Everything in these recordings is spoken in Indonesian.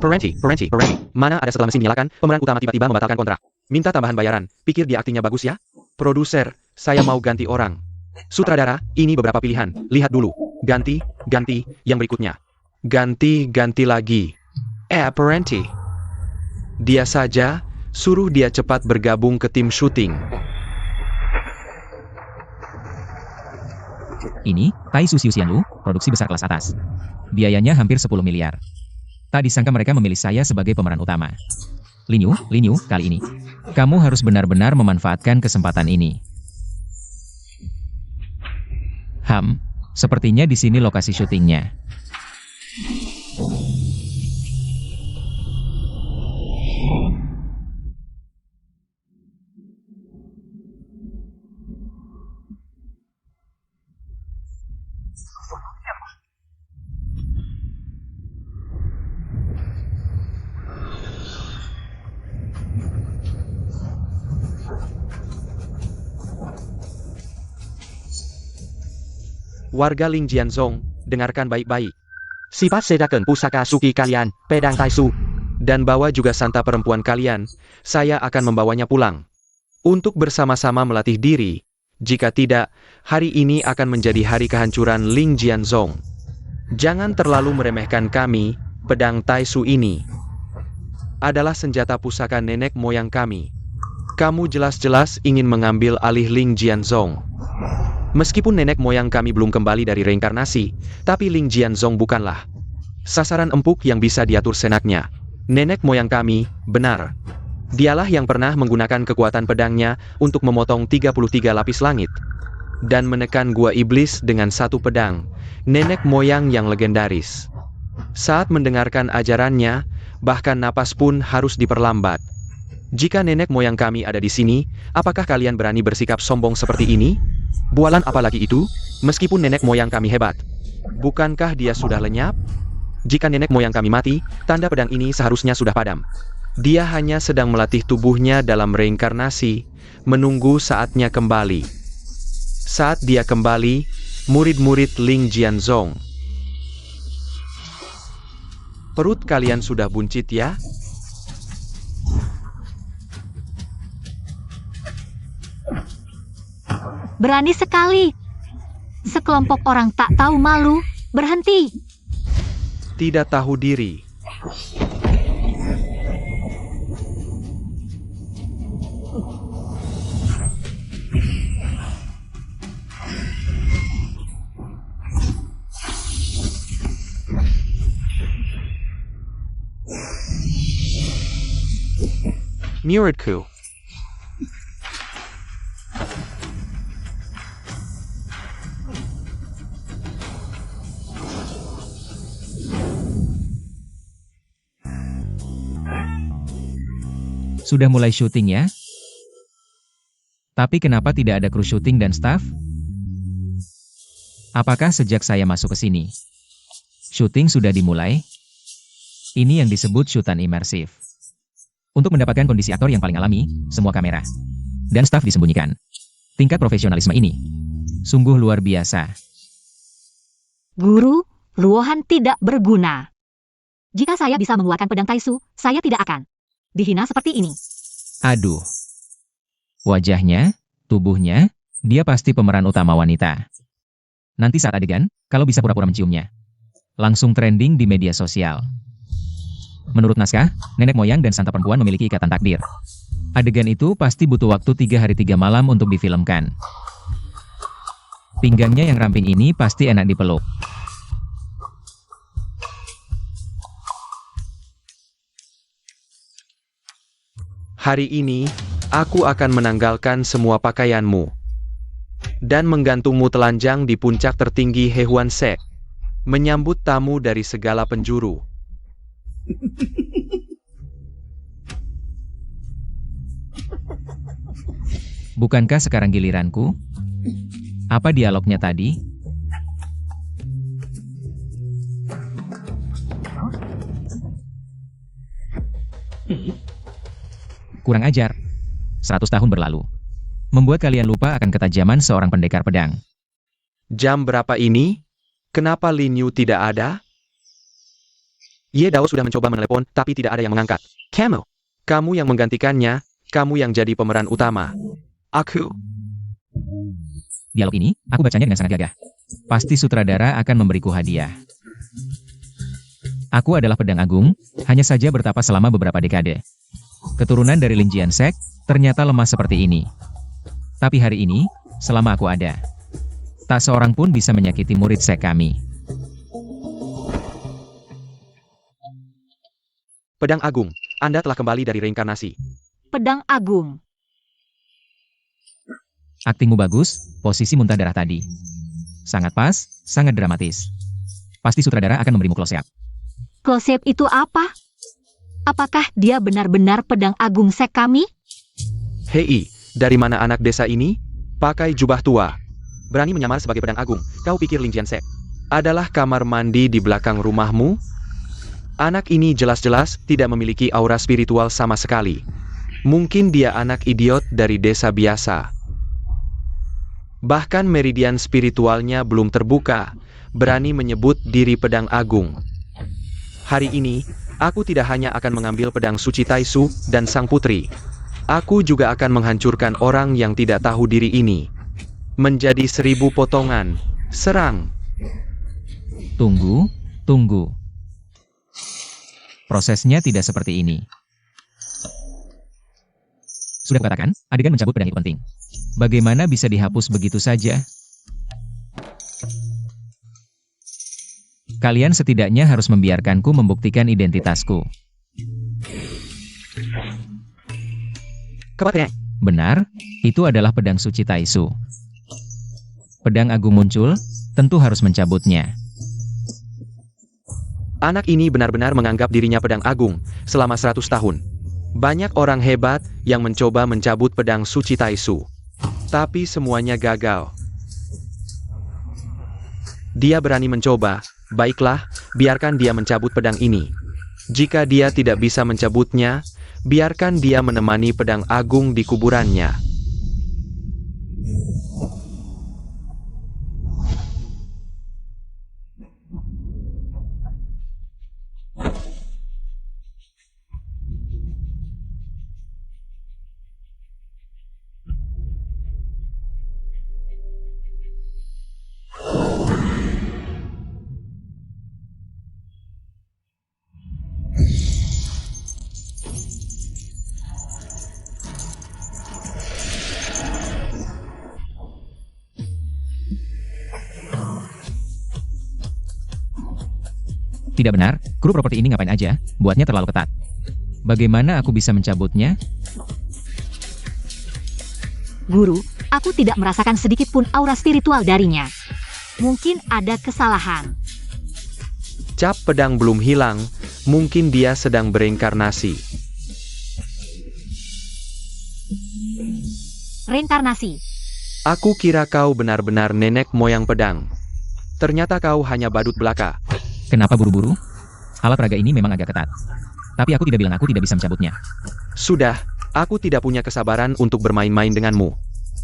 Parenti. Mana ada setelah mesin nyalakan, pemeran utama tiba-tiba membatalkan kontrak. Minta tambahan bayaran, pikir dia aktingnya bagus ya? Produser, saya mau ganti orang. Sutradara, ini beberapa pilihan, lihat dulu. Ganti, yang berikutnya. Ganti lagi. Parenti. Dia saja, suruh dia cepat bergabung ke tim syuting. Ini, Taisu Xiuxianlu, produksi besar kelas atas. Biayanya hampir 10 miliar. Tak disangka mereka memilih saya sebagai pemeran utama. Lin Yu, kali ini. Kamu harus benar-benar memanfaatkan kesempatan ini. Sepertinya di sini lokasi syutingnya. Warga Ling Jianzhong, dengarkan baik-baik. Sipat sedakan pusaka suki kalian, pedang Taisu. Dan bawa juga santa perempuan kalian, saya akan membawanya pulang. Untuk bersama-sama melatih diri. Jika tidak, hari ini akan menjadi hari kehancuran Ling Jianzhong. Jangan terlalu meremehkan kami, pedang Taisu ini. Adalah senjata pusaka nenek moyang kami. Kamu jelas-jelas ingin mengambil alih Ling Jianzhong. Meskipun nenek moyang kami belum kembali dari reinkarnasi, tapi Ling Jianzhong bukanlah sasaran empuk yang bisa diatur senaknya. Nenek moyang kami, benar. Dialah yang pernah menggunakan kekuatan pedangnya untuk memotong 33 lapis langit. Dan menekan gua iblis dengan satu pedang, nenek moyang yang legendaris. Saat mendengarkan ajarannya, bahkan napas pun harus diperlambat. Jika nenek moyang kami ada di sini, apakah kalian berani bersikap sombong seperti ini? Bualan apalagi itu, meskipun nenek moyang kami hebat. Bukankah dia sudah lenyap? Jika nenek moyang kami mati, tanda pedang ini seharusnya sudah padam. Dia hanya sedang melatih tubuhnya dalam reinkarnasi, menunggu saatnya kembali. Saat dia kembali, murid-murid Ling Jianzhong. Perut kalian sudah buncit ya? Berani sekali. Sekelompok orang tak tahu malu, berhenti. Tidak tahu diri. Muridku. Sudah mulai syuting ya? Tapi kenapa tidak ada kru syuting dan staf? Apakah sejak saya masuk ke sini, syuting sudah dimulai? Ini yang disebut syutan imersif. Untuk mendapatkan kondisi aktor yang paling alami, semua kamera dan staf disembunyikan. Tingkat profesionalisme ini sungguh luar biasa. Guru, luohan tidak berguna. Jika saya bisa mengeluarkan pedang Taisu, saya tidak akan dihina seperti ini. Aduh. Wajahnya, tubuhnya, dia pasti pemeran utama wanita. Nanti saat adegan, kalau bisa pura-pura menciumnya. Langsung trending di media sosial. Menurut naskah, nenek moyang dan santa perempuan memiliki ikatan takdir. Adegan itu pasti butuh waktu 3 hari 3 malam untuk difilmkan. Pinggangnya yang ramping ini pasti enak dipeluk. Hari ini, aku akan menanggalkan semua pakaianmu. Dan menggantungmu telanjang di puncak tertinggi Hehuan Sek. Menyambut tamu dari segala penjuru. Bukankah sekarang giliranku? Apa dialognya tadi? Kurang ajar. 100 tahun berlalu. Membuat kalian lupa akan ketajaman seorang pendekar pedang. Jam berapa ini? Kenapa Lin Yu tidak ada? Ye Dao sudah mencoba menelepon, tapi tidak ada yang mengangkat. Kamu yang menggantikannya, kamu yang jadi pemeran utama. Aku. Dialog ini, aku bacanya dengan sangat gagah. Pasti sutradara akan memberiku hadiah. Aku adalah pedang agung, hanya saja bertapa selama beberapa dekade. Keturunan dari Lin Jiansek, ternyata lemah seperti ini. Tapi hari ini, selama aku ada, tak seorang pun bisa menyakiti murid sek kami. Pedang Agung, Anda telah kembali dari reinkarnasi. Pedang Agung. Aktingmu bagus, posisi muntah darah tadi. Sangat pas, sangat dramatis. Pasti sutradara akan memberimu close-up. Close-up itu apa? Apakah dia benar-benar pedang agung sek kami? Hei, dari mana anak desa ini? Pakai jubah tua. Berani menyamar sebagai pedang agung. Kau pikir Lin Jiansek adalah kamar mandi di belakang rumahmu? Anak ini jelas-jelas tidak memiliki aura spiritual sama sekali. Mungkin dia anak idiot dari desa biasa. Bahkan meridian spiritualnya belum terbuka, berani menyebut diri pedang agung. Hari ini, aku tidak hanya akan mengambil pedang suci Taisu dan sang putri. Aku juga akan menghancurkan orang yang tidak tahu diri ini. Menjadi 1000 potongan. Serang. Tunggu, tunggu. Prosesnya tidak seperti ini. Sudah kukatakan, adegan mencabut pedang itu penting. Bagaimana bisa dihapus begitu saja? Kalian setidaknya harus membiarkanku membuktikan identitasku. Benar, itu adalah pedang suci Taisu. Pedang agung muncul, tentu harus mencabutnya. Anak ini benar-benar menganggap dirinya pedang agung selama 100 tahun. Banyak orang hebat yang mencoba mencabut pedang suci Taisu. Tapi semuanya gagal. Dia berani mencoba. Baiklah, biarkan dia mencabut pedang ini. Jika dia tidak bisa mencabutnya, biarkan dia menemani pedang agung di kuburannya. Tidak benar, kru properti ini ngapain aja, buatnya terlalu ketat. Bagaimana aku bisa mencabutnya? Guru, aku tidak merasakan sedikit pun aura spiritual darinya. Mungkin ada kesalahan. Cap pedang belum hilang, mungkin dia sedang bereinkarnasi. Reinkarnasi. Aku kira kau benar-benar nenek moyang pedang. Ternyata kau hanya badut belaka. Kenapa buru-buru? Alat peraga ini memang agak ketat. Tapi aku tidak bilang aku tidak bisa mencabutnya. Sudah, aku tidak punya kesabaran untuk bermain-main denganmu.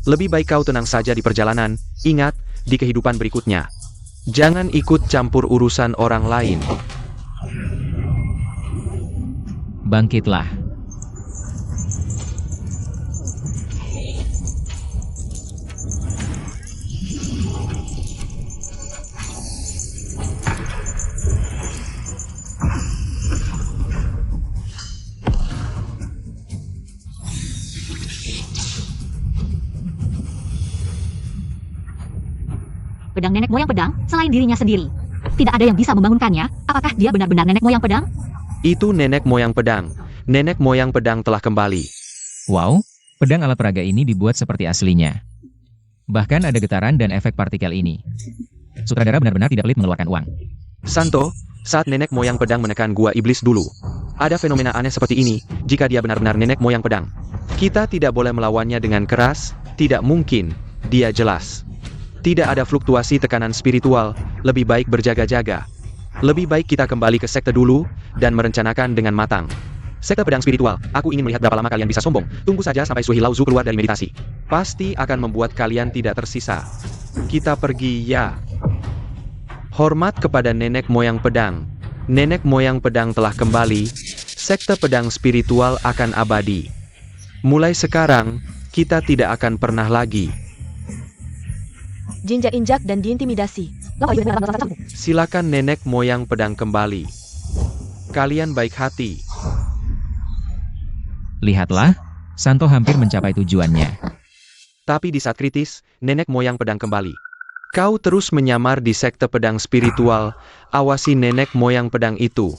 Lebih baik kau tenang saja di perjalanan, ingat, di kehidupan berikutnya. Jangan ikut campur urusan orang lain. Bangkitlah. Pedang nenek moyang pedang, selain dirinya sendiri. Tidak ada yang bisa membangunkannya, apakah dia benar-benar nenek moyang pedang? Itu nenek moyang pedang. Nenek moyang pedang telah kembali. Wow, pedang alat peraga ini dibuat seperti aslinya. Bahkan ada getaran dan efek partikel ini. Sutradara benar-benar tidak pelit mengeluarkan uang. Santo, saat nenek moyang pedang menekan gua iblis dulu. Ada fenomena aneh seperti ini, jika dia benar-benar nenek moyang pedang. Kita tidak boleh melawannya dengan keras, tidak mungkin, dia jelas. Tidak ada fluktuasi tekanan spiritual, lebih baik berjaga-jaga. Lebih baik kita kembali ke sekte dulu, dan merencanakan dengan matang. Sekte pedang spiritual, aku ingin melihat berapa lama kalian bisa sombong. Tunggu saja sampai Suhi Laozu keluar dari meditasi. Pasti akan membuat kalian tidak tersisa. Kita pergi ya. Hormat kepada nenek moyang pedang. Nenek moyang pedang telah kembali, sekte pedang spiritual akan abadi. Mulai sekarang, kita tidak akan pernah lagi. Jinjak-injak dan diintimidasi. Silakan nenek moyang pedang kembali. Kalian baik hati. Lihatlah, Santo hampir mencapai tujuannya. Tapi di saat kritis, nenek moyang pedang kembali. Kau terus menyamar di sekte pedang spiritual, awasi nenek moyang pedang itu.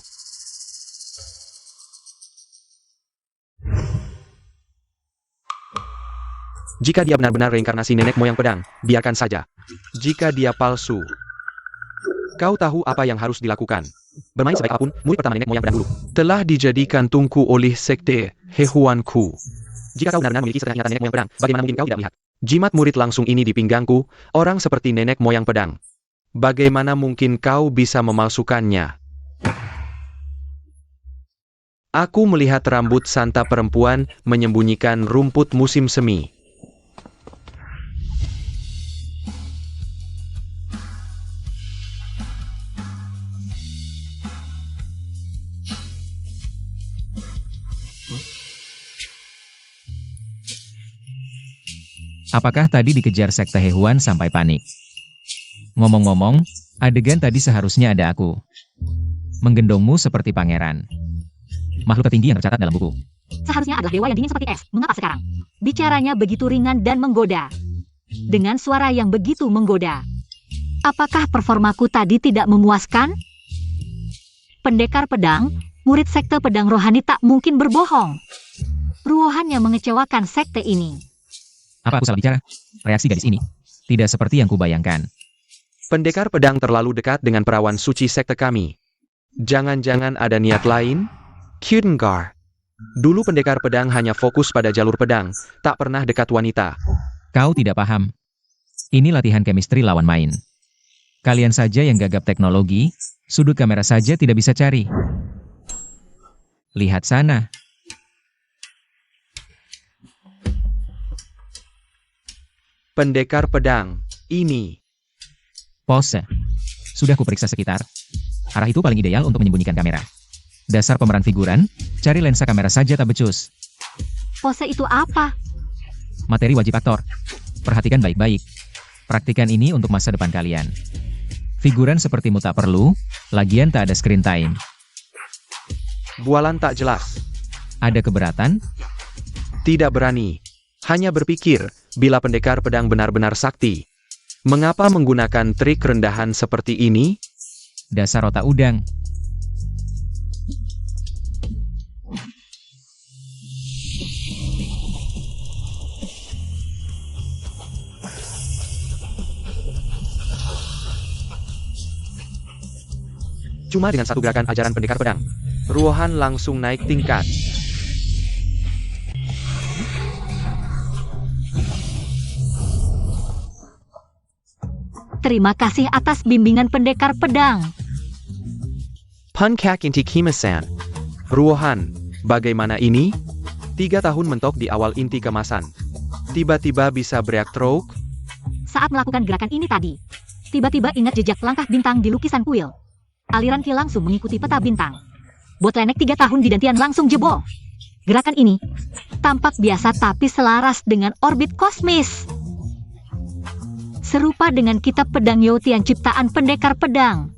Jika dia benar-benar reinkarnasi nenek moyang pedang, biarkan saja. Jika dia palsu, kau tahu apa yang harus dilakukan. Bermain sebaik apapun, murid pertama nenek moyang pedang dulu telah dijadikan tungku oleh sekte Hehuanku. Jika kau benar-benar memiliki setengah ingatan nenek moyang pedang, bagaimana mungkin kau tidak melihat jimat murid langsung ini di pinggangku, orang seperti nenek moyang pedang? Bagaimana mungkin kau bisa memalsukannya? Aku melihat rambut Santa perempuan menyembunyikan rumput musim semi. Apakah tadi dikejar sekte Hehuan sampai panik? Ngomong-ngomong, adegan tadi seharusnya ada aku. Menggendongmu seperti pangeran. Makhluk tertinggi yang tercatat dalam buku. Seharusnya adalah dewa yang dingin seperti es. Mengapa sekarang? Bicaranya begitu ringan dan menggoda. Dengan suara yang begitu menggoda. Apakah performaku tadi tidak memuaskan? Pendekar pedang, murid sekte pedang rohani tak mungkin berbohong. Ruohan yang mengecewakan sekte ini. Apa aku salah bicara? Reaksi gadis ini tidak seperti yang kubayangkan. Pendekar pedang terlalu dekat dengan perawan suci sekte kami. Jangan-jangan ada niat lain? Kudengar. Dulu pendekar pedang hanya fokus pada jalur pedang, tak pernah dekat wanita. Kau tidak paham. Ini latihan chemistry lawan main. Kalian saja yang gagap teknologi, sudut kamera saja tidak bisa cari. Lihat sana. Pendekar pedang, ini. Pose. Sudah kuperiksa sekitar. Arah itu paling ideal untuk menyembunyikan kamera. Dasar pemeran figuran, cari lensa kamera saja tak becus. Pose itu apa? Materi wajib aktor. Perhatikan baik-baik. Praktikan ini untuk masa depan kalian. Figuran sepertimu tak perlu, lagian tak ada screen time. Bualan tak jelas. Ada keberatan? Tidak berani. Hanya berpikir, bila pendekar pedang benar-benar sakti. Mengapa menggunakan trik rendahan seperti ini? Dasar otak udang. Cuma dengan satu gerakan ajaran pendekar pedang, ruohan langsung naik tingkat. Terima kasih atas bimbingan pendekar pedang. Pankak inti kimasan. Ruohan, bagaimana ini? 3 tahun mentok di awal inti kemasan. Tiba-tiba bisa breakthrough? Saat melakukan gerakan ini tadi, tiba-tiba ingat jejak langkah bintang di lukisan kuil. Aliran ki langsung mengikuti peta bintang. Bottleneck 3 tahun di dantian langsung jebol. Gerakan ini tampak biasa tapi selaras dengan orbit kosmis. Serupa dengan kitab pedang Yotian ciptaan pendekar pedang.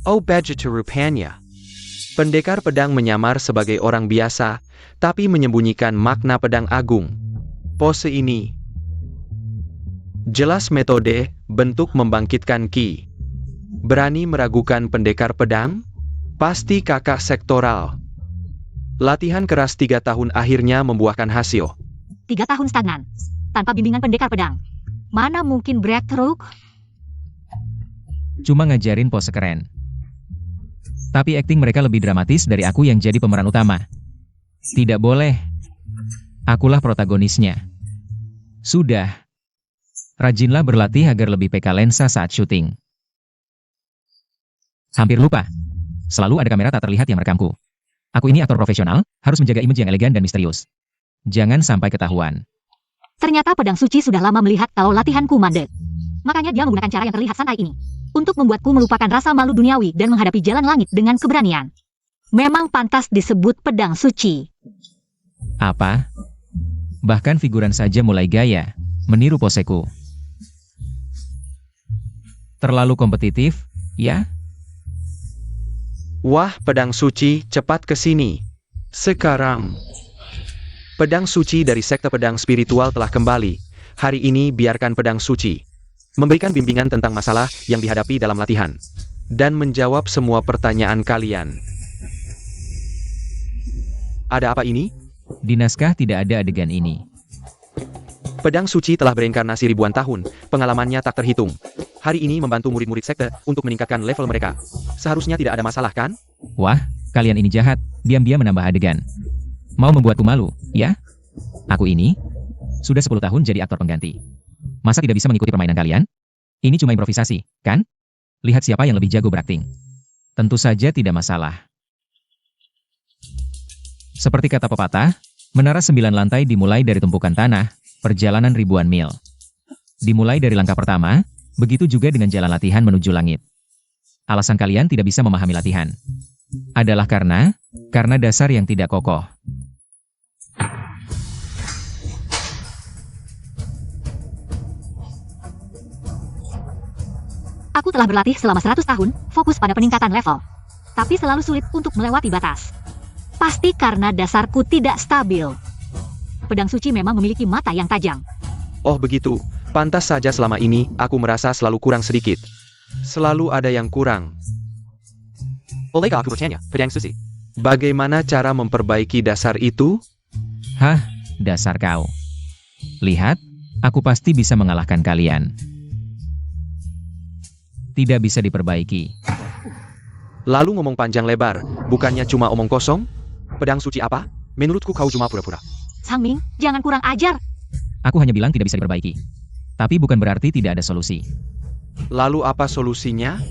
Oh begitu rupanya. Pendekar pedang menyamar sebagai orang biasa, tapi menyembunyikan makna pedang agung. Pose ini jelas metode, bentuk membangkitkan ki. Berani meragukan pendekar pedang? Pasti kakak sektoral. Latihan keras 3 tahun akhirnya membuahkan hasil. 3 tahun stagnan, tanpa bimbingan pendekar pedang. Mana mungkin breakthrough? Cuma ngajarin pose keren. Tapi akting mereka lebih dramatis dari aku yang jadi pemeran utama. Tidak boleh. Akulah protagonisnya. Sudah. Rajinlah berlatih agar lebih peka lensa saat syuting. Hampir lupa. Selalu ada kamera tak terlihat yang merekamku. Aku ini aktor profesional, harus menjaga image yang elegan dan misterius. Jangan sampai ketahuan. Ternyata pedang suci sudah lama melihat kalau latihanku mandek. Makanya dia menggunakan cara yang terlihat santai ini. Untuk membuatku melupakan rasa malu duniawi dan menghadapi jalan langit dengan keberanian. Memang pantas disebut pedang suci. Apa? Bahkan figuran saja mulai gaya, meniru poseku. Terlalu kompetitif, ya? Wah, pedang suci, cepat ke sini. Sekarang. Pedang suci dari sekte pedang spiritual telah kembali. Hari ini biarkan pedang suci memberikan bimbingan tentang masalah yang dihadapi dalam latihan. Dan menjawab semua pertanyaan kalian. Ada apa ini? Di naskah tidak ada adegan ini. Pedang suci telah berinkarnasi ribuan tahun, pengalamannya tak terhitung. Hari ini membantu murid-murid sekte untuk meningkatkan level mereka. Seharusnya tidak ada masalah, kan? Wah, kalian ini jahat, diam-diam menambah adegan. Mau membuatku malu, ya? Aku ini sudah 10 tahun jadi aktor pengganti. Masa tidak bisa mengikuti permainan kalian? Ini cuma improvisasi, kan? Lihat siapa yang lebih jago berakting. Tentu saja tidak masalah. Seperti kata pepatah, menara 9 lantai dimulai dari tumpukan tanah, perjalanan ribuan mil. Dimulai dari langkah pertama, begitu juga dengan jalan latihan menuju langit. Alasan kalian tidak bisa memahami latihan adalah karena dasar yang tidak kokoh. Aku telah berlatih selama 100 tahun, fokus pada peningkatan level. Tapi selalu sulit untuk melewati batas. Pasti karena dasarku tidak stabil. Pedang suci memang memiliki mata yang tajam. Oh begitu, pantas saja selama ini aku merasa selalu kurang sedikit. Selalu ada yang kurang. Bolehkah aku bertanya, pedang suci? Bagaimana cara memperbaiki dasar itu? Hah, dasar kau. Lihat, aku pasti bisa mengalahkan kalian. Tidak bisa diperbaiki. Lalu ngomong panjang lebar, bukannya cuma omong kosong? Pedang suci apa? Menurutku kau cuma pura-pura. Sang Ming, jangan kurang ajar. Aku hanya bilang tidak bisa diperbaiki. Tapi bukan berarti tidak ada solusi. Lalu apa solusinya?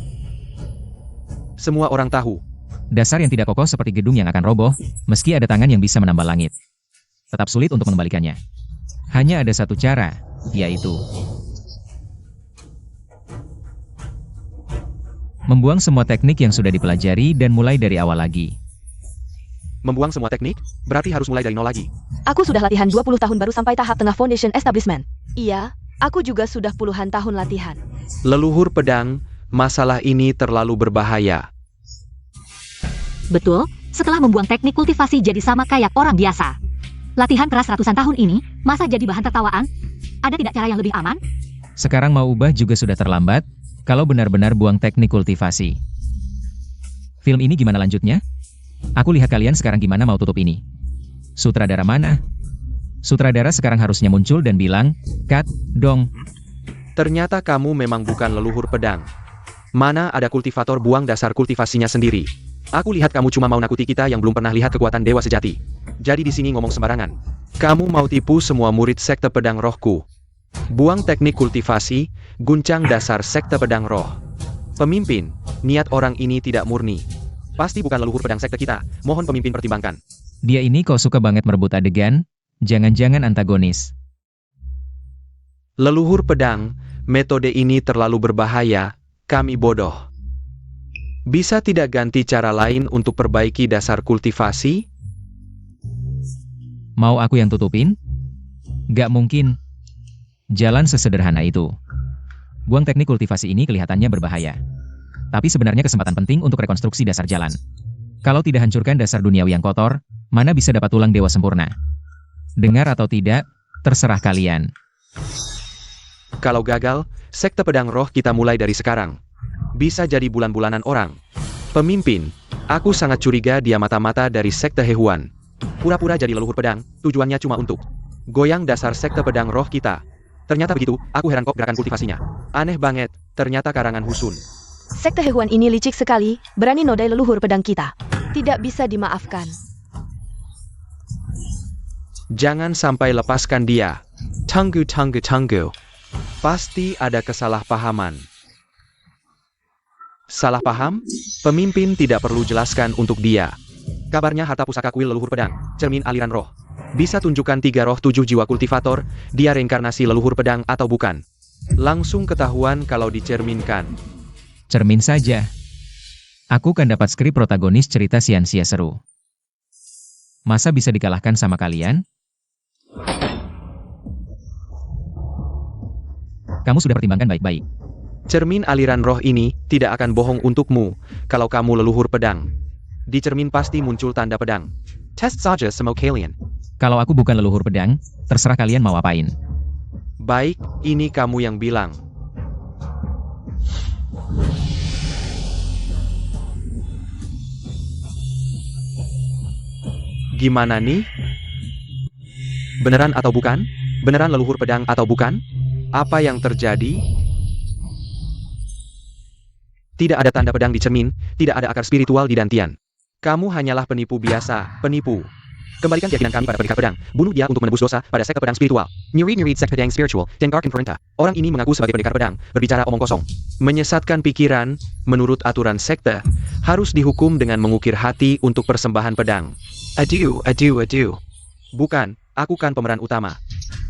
Semua orang tahu. Dasar yang tidak kokoh seperti gedung yang akan roboh, meski ada tangan yang bisa menambal langit. Tetap sulit untuk mengembalikannya. Hanya ada satu cara, yaitu membuang semua teknik yang sudah dipelajari dan mulai dari awal lagi. Membuang semua teknik? Berarti harus mulai dari nol lagi. Aku sudah latihan 20 tahun baru sampai tahap tengah foundation establishment. Iya, aku juga sudah puluhan tahun latihan. Leluhur pedang, masalah ini terlalu berbahaya. Betul, setelah membuang teknik kultivasi jadi sama kayak orang biasa. Latihan keras ratusan tahun ini, masa jadi bahan tertawaan? Ada tidak cara yang lebih aman? Sekarang mau ubah juga sudah terlambat, kalau benar-benar buang teknik kultivasi. Film ini gimana lanjutnya? Aku lihat kalian sekarang gimana mau tutup ini. Sutradara mana? Sutradara sekarang harusnya muncul dan bilang, "Cut, dong." Ternyata kamu memang bukan leluhur pedang. Mana ada kultivator buang dasar kultivasinya sendiri. Aku lihat kamu cuma mau nakuti kita yang belum pernah lihat kekuatan dewa sejati. Jadi di sini ngomong sembarangan. Kamu mau tipu semua murid sekte pedang rohku. Buang teknik kultivasi, guncang dasar sekte pedang roh. Pemimpin, niat orang ini tidak murni. Pasti bukan leluhur pedang sekte kita, mohon pemimpin pertimbangkan. Dia ini kok suka banget merebut adegan? Jangan-jangan antagonis. Leluhur pedang, metode ini terlalu berbahaya, kami bodoh. Bisa tidak ganti cara lain untuk perbaiki dasar kultivasi? Mau aku yang tutupin? Gak mungkin. Jalan sesederhana itu. Buang teknik kultivasi ini kelihatannya berbahaya. Tapi sebenarnya kesempatan penting untuk rekonstruksi dasar jalan. Kalau tidak hancurkan dasar duniawi yang kotor, mana bisa dapat tulang dewa sempurna? Dengar atau tidak, terserah kalian. Kalau gagal, sekte pedang roh kita mulai dari sekarang. Bisa jadi bulan-bulanan orang. Pemimpin, aku sangat curiga dia mata-mata dari sekte Hehuan. Pura-pura jadi leluhur pedang, tujuannya cuma untuk goyang dasar sekte pedang roh kita. Ternyata begitu, aku heran kok gerakan kultivasinya. Aneh banget, ternyata karangan Husun. Sekte Hehuan ini licik sekali, berani nodai leluhur pedang kita. Tidak bisa dimaafkan. Jangan sampai lepaskan dia. Tunggu. Pasti ada kesalahpahaman. Salah paham? Pemimpin tidak perlu jelaskan untuk dia. Kabarnya harta pusaka kuil leluhur pedang, cermin aliran roh. Bisa tunjukkan 3 roh 7 jiwa kultivator, dia reinkarnasi leluhur pedang atau bukan. Langsung ketahuan kalau dicerminkan. Cermin saja. Aku kan dapat skrip protagonis cerita sia-sia seru. Masa bisa dikalahkan sama kalian? Kamu sudah pertimbangkan baik-baik. Cermin aliran roh ini tidak akan bohong untukmu kalau kamu leluhur pedang. Di cermin pasti muncul tanda pedang. Test saja semua kalian. Kalau aku bukan leluhur pedang, terserah kalian mau apain. Baik, ini kamu yang bilang. Gimana nih? Beneran atau bukan? Beneran leluhur pedang atau bukan? Apa yang terjadi? Tidak ada tanda pedang di cermin, tidak ada akar spiritual di dantian. Kamu hanyalah penipu biasa, penipu. Kembalikan keyakinan kami pada pendekar pedang. Bunuh dia untuk menebus dosa pada sekte pedang spiritual. Nyurid sekte pedang spiritual, tenggarkan perintah. Orang ini mengaku sebagai pendekar pedang, berbicara omong kosong. Menyesatkan pikiran, menurut aturan sekte, harus dihukum dengan mengukir hati untuk persembahan pedang. Aduh. Bukan, aku kan pemeran utama.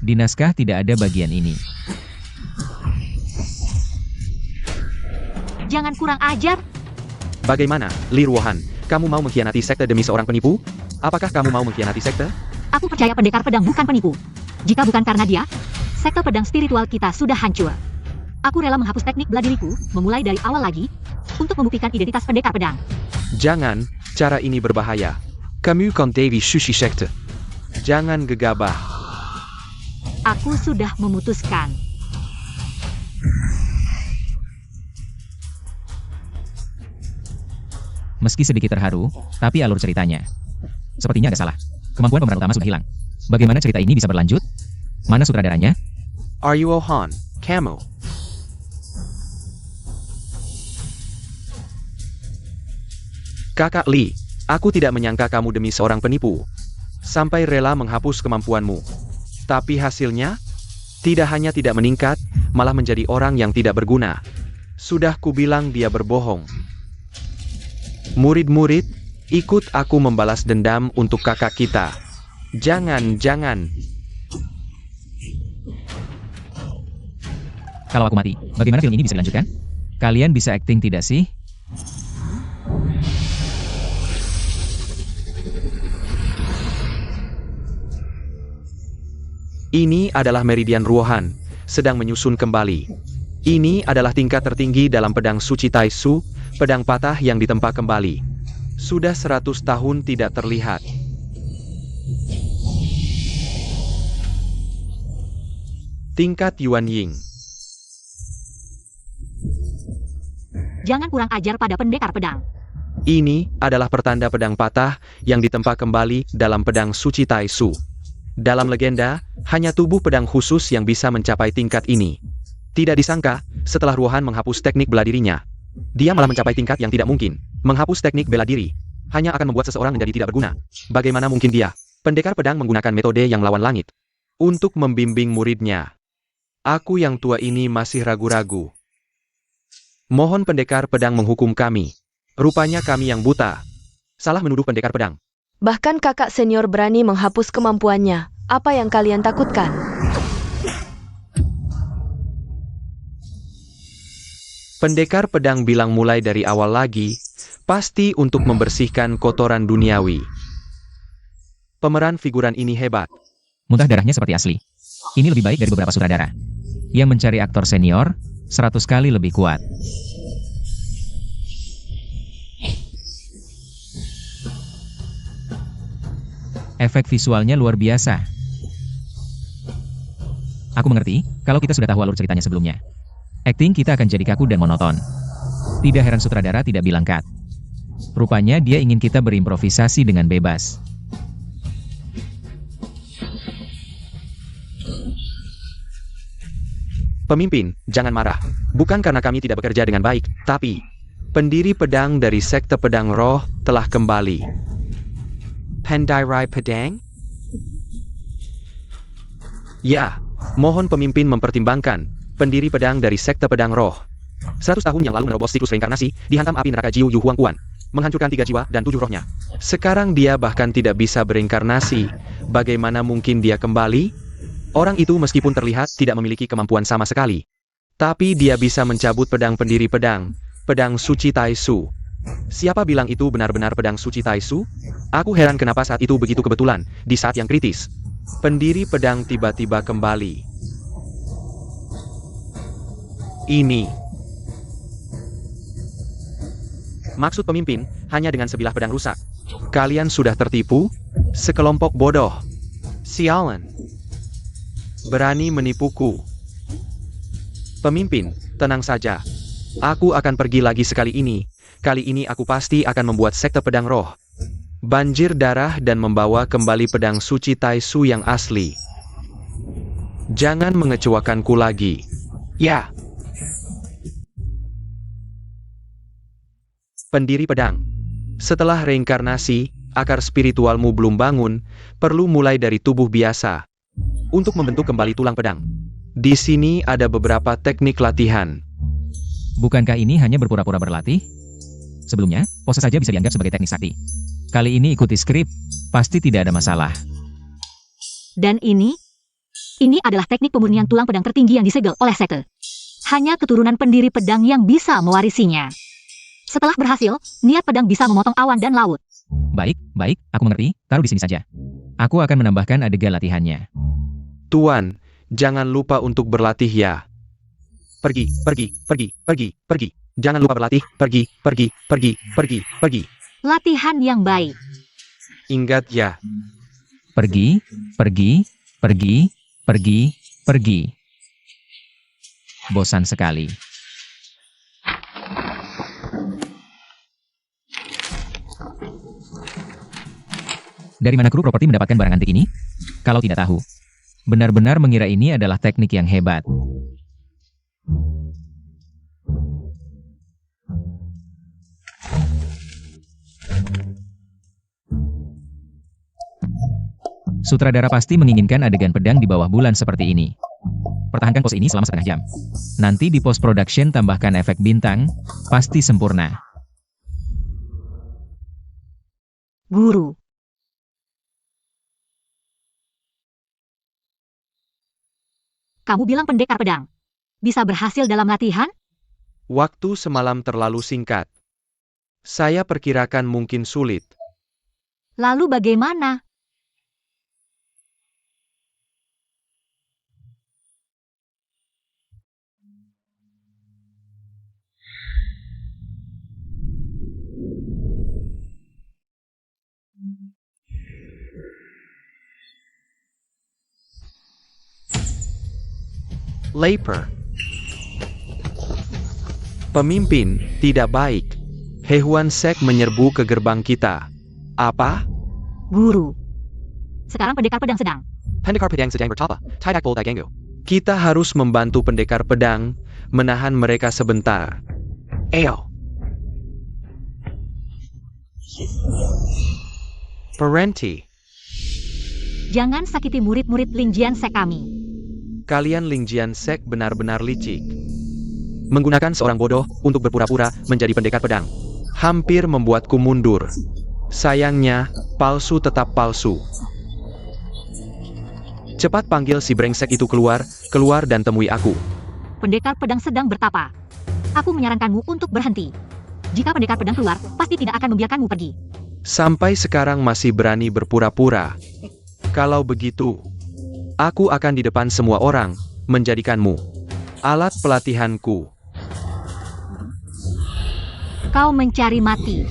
Di naskah tidak ada bagian ini. Jangan kurang ajar. Bagaimana, Li Ruohan? Kamu mau mengkhianati sekte demi seorang penipu? Apakah kamu mau mengkhianati sekte? Aku percaya pendekar pedang bukan penipu. Jika bukan karena dia, sekte pedang spiritual kita sudah hancur. Aku rela menghapus teknik bela diriku, memulai dari awal lagi, untuk membuktikan identitas pendekar pedang. Jangan, cara ini berbahaya. Kamu kan Dewi Sushi sekte. Jangan gegabah. Aku sudah memutuskan. Meski sedikit terharu, tapi alur ceritanya sepertinya agak salah. Kemampuan pemeran utama sudah hilang. Bagaimana cerita ini bisa berlanjut? Mana sutradaranya? Are you Ohan? Kamu? Kakak Li, aku tidak menyangka kamu demi seorang penipu. Sampai rela menghapus kemampuanmu. Tapi hasilnya? Tidak hanya tidak meningkat, malah menjadi orang yang tidak berguna. Sudah kubilang dia berbohong. Murid-murid, ikut aku membalas dendam untuk kakak kita. Jangan. Kalau aku mati, bagaimana film ini bisa dilanjutkan? Kalian bisa akting tidak sih? Ini adalah meridian Ruohan, sedang menyusun kembali. Ini adalah tingkat tertinggi dalam pedang suci Taisu, pedang patah yang ditempa kembali. Sudah 100 tahun tidak terlihat. Tingkat Yuan Ying. Jangan kurang ajar pada pendekar pedang. Ini adalah pertanda pedang patah yang ditempa kembali dalam pedang suci Taisu. Dalam legenda, hanya tubuh pedang khusus yang bisa mencapai tingkat ini. Tidak disangka, setelah Ruohan menghapus teknik bela dirinya, dia malah mencapai tingkat yang tidak mungkin. Menghapus teknik bela diri hanya akan membuat seseorang menjadi tidak berguna. Bagaimana mungkin dia, pendekar pedang, menggunakan metode yang melawan langit untuk membimbing muridnya? Aku yang tua ini masih ragu-ragu. Mohon pendekar pedang menghukum kami. Rupanya kami yang buta. Salah menuduh pendekar pedang. Bahkan kakak senior berani menghapus kemampuannya. Apa yang kalian takutkan? Pendekar pedang bilang mulai dari awal lagi, pasti untuk membersihkan kotoran duniawi. Pemeran figuran ini hebat. Muntah darahnya seperti asli. Ini lebih baik dari beberapa sutradara yang mencari aktor senior 100 kali lebih kuat. Efek visualnya luar biasa. Aku mengerti, kalau kita sudah tahu alur ceritanya sebelumnya. Akting kita akan jadi kaku dan monoton. Tidak heran sutradara tidak bilang cut. Rupanya dia ingin kita berimprovisasi dengan bebas. Pemimpin, jangan marah. Bukan karena kami tidak bekerja dengan baik, tapi pendiri pedang dari sekte pedang roh telah kembali. Pandai pedang? Ya, mohon pemimpin mempertimbangkan. Pendiri pedang dari sekte pedang roh. 100 tahun yang lalu menerobos siklus reinkarnasi, dihantam api neraka Jiu Yu Huang Kuan, menghancurkan 3 jiwa dan 7 rohnya. Sekarang dia bahkan tidak bisa berinkarnasi. Bagaimana mungkin dia kembali? Orang itu meskipun terlihat tidak memiliki kemampuan sama sekali, Tapi dia bisa mencabut pedang pendiri pedang, pedang suci Taisu. Siapa bilang itu benar-benar pedang suci Taisu? Aku heran kenapa saat itu begitu kebetulan, di saat yang kritis. Pendiri pedang tiba-tiba kembali. Ini. Maksud pemimpin, hanya dengan sebilah pedang rusak. Kalian sudah tertipu? Sekelompok bodoh. Sialan. Berani menipuku. Pemimpin, tenang saja. Aku akan pergi lagi sekali ini. Kali ini aku pasti akan membuat sekte pedang roh. Banjir darah dan membawa kembali pedang suci Taisu yang asli. Jangan mengecewakanku lagi. Ya. Pendiri pedang. Setelah reinkarnasi, akar spiritualmu belum bangun, perlu mulai dari tubuh biasa. Untuk membentuk kembali tulang pedang. Di sini ada beberapa teknik latihan. Bukankah ini hanya berpura-pura berlatih? Sebelumnya, pose saja bisa dianggap sebagai teknik sakti. Kali ini ikuti skrip, pasti tidak ada masalah. Dan ini adalah teknik pemurnian tulang pedang tertinggi yang disegel oleh sekte. Hanya keturunan pendiri pedang yang bisa mewarisinya. Setelah berhasil, niat pedang bisa memotong awan dan laut. Baik, aku mengerti, taruh di sini saja. Aku akan menambahkan adegan latihannya. Tuan, jangan lupa untuk berlatih ya. Pergi. Jangan lupa berlatih, pergi. Latihan yang baik. Ingat ya. Pergi. Bosan sekali. Dari mana kru properti mendapatkan barang antik ini? Kalau tidak tahu, benar-benar mengira ini adalah teknik yang hebat. Sutradara pasti menginginkan adegan pedang di bawah bulan seperti ini. Pertahankan pose ini selama setengah jam. Nanti di post production tambahkan efek bintang, pasti sempurna. Guru. Kamu bilang pendekar pedang. Bisa berhasil dalam latihan? Waktu semalam terlalu singkat. Saya perkirakan mungkin sulit. Lalu bagaimana? Laper. Pemimpin, tidak baik. Hehuan Sek menyerbu ke gerbang kita. Apa? Guru. Sekarang pendekar pedang sedang. Pendekar pedang sedang bertapa. Tidak boleh diganggu. Kita harus membantu pendekar pedang, menahan mereka sebentar. Ayo. Parenti. Jangan sakiti murid-murid Lingjian Sek kami. Kalian Lingjian Sek benar-benar licik. Menggunakan seorang bodoh untuk berpura-pura menjadi pendekar pedang. Hampir membuatku mundur. Sayangnya, palsu tetap palsu. Cepat panggil si brengsek itu keluar dan temui aku. Pendekar pedang sedang bertapa. Aku menyarankanmu untuk berhenti. Jika pendekar pedang keluar, pasti tidak akan membiarkanmu pergi. Sampai sekarang masih berani berpura-pura. Kalau begitu, aku akan di depan semua orang, menjadikanmu alat pelatihanku. Kau mencari mati.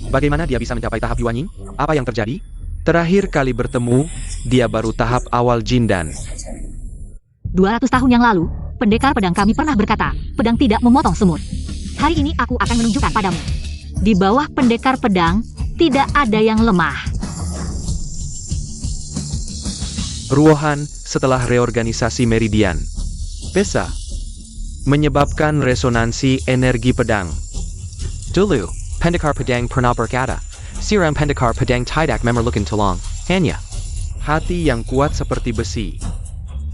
Bagaimana dia bisa mencapai tahap Yuanying? Apa yang terjadi? Terakhir kali bertemu, dia baru tahap awal Jindan. 200 tahun yang lalu, pendekar pedang kami pernah berkata, pedang tidak memotong semut. Hari ini aku akan menunjukkan padamu. Di bawah pendekar pedang, tidak ada yang lemah. Ruohan setelah reorganisasi meridian. Pesa. Menyebabkan resonansi energi pedang. Dulu, pendekar pedang pernah berkata, siram pendekar pedang tidak memerlukan tulang, hanya hati yang kuat seperti besi.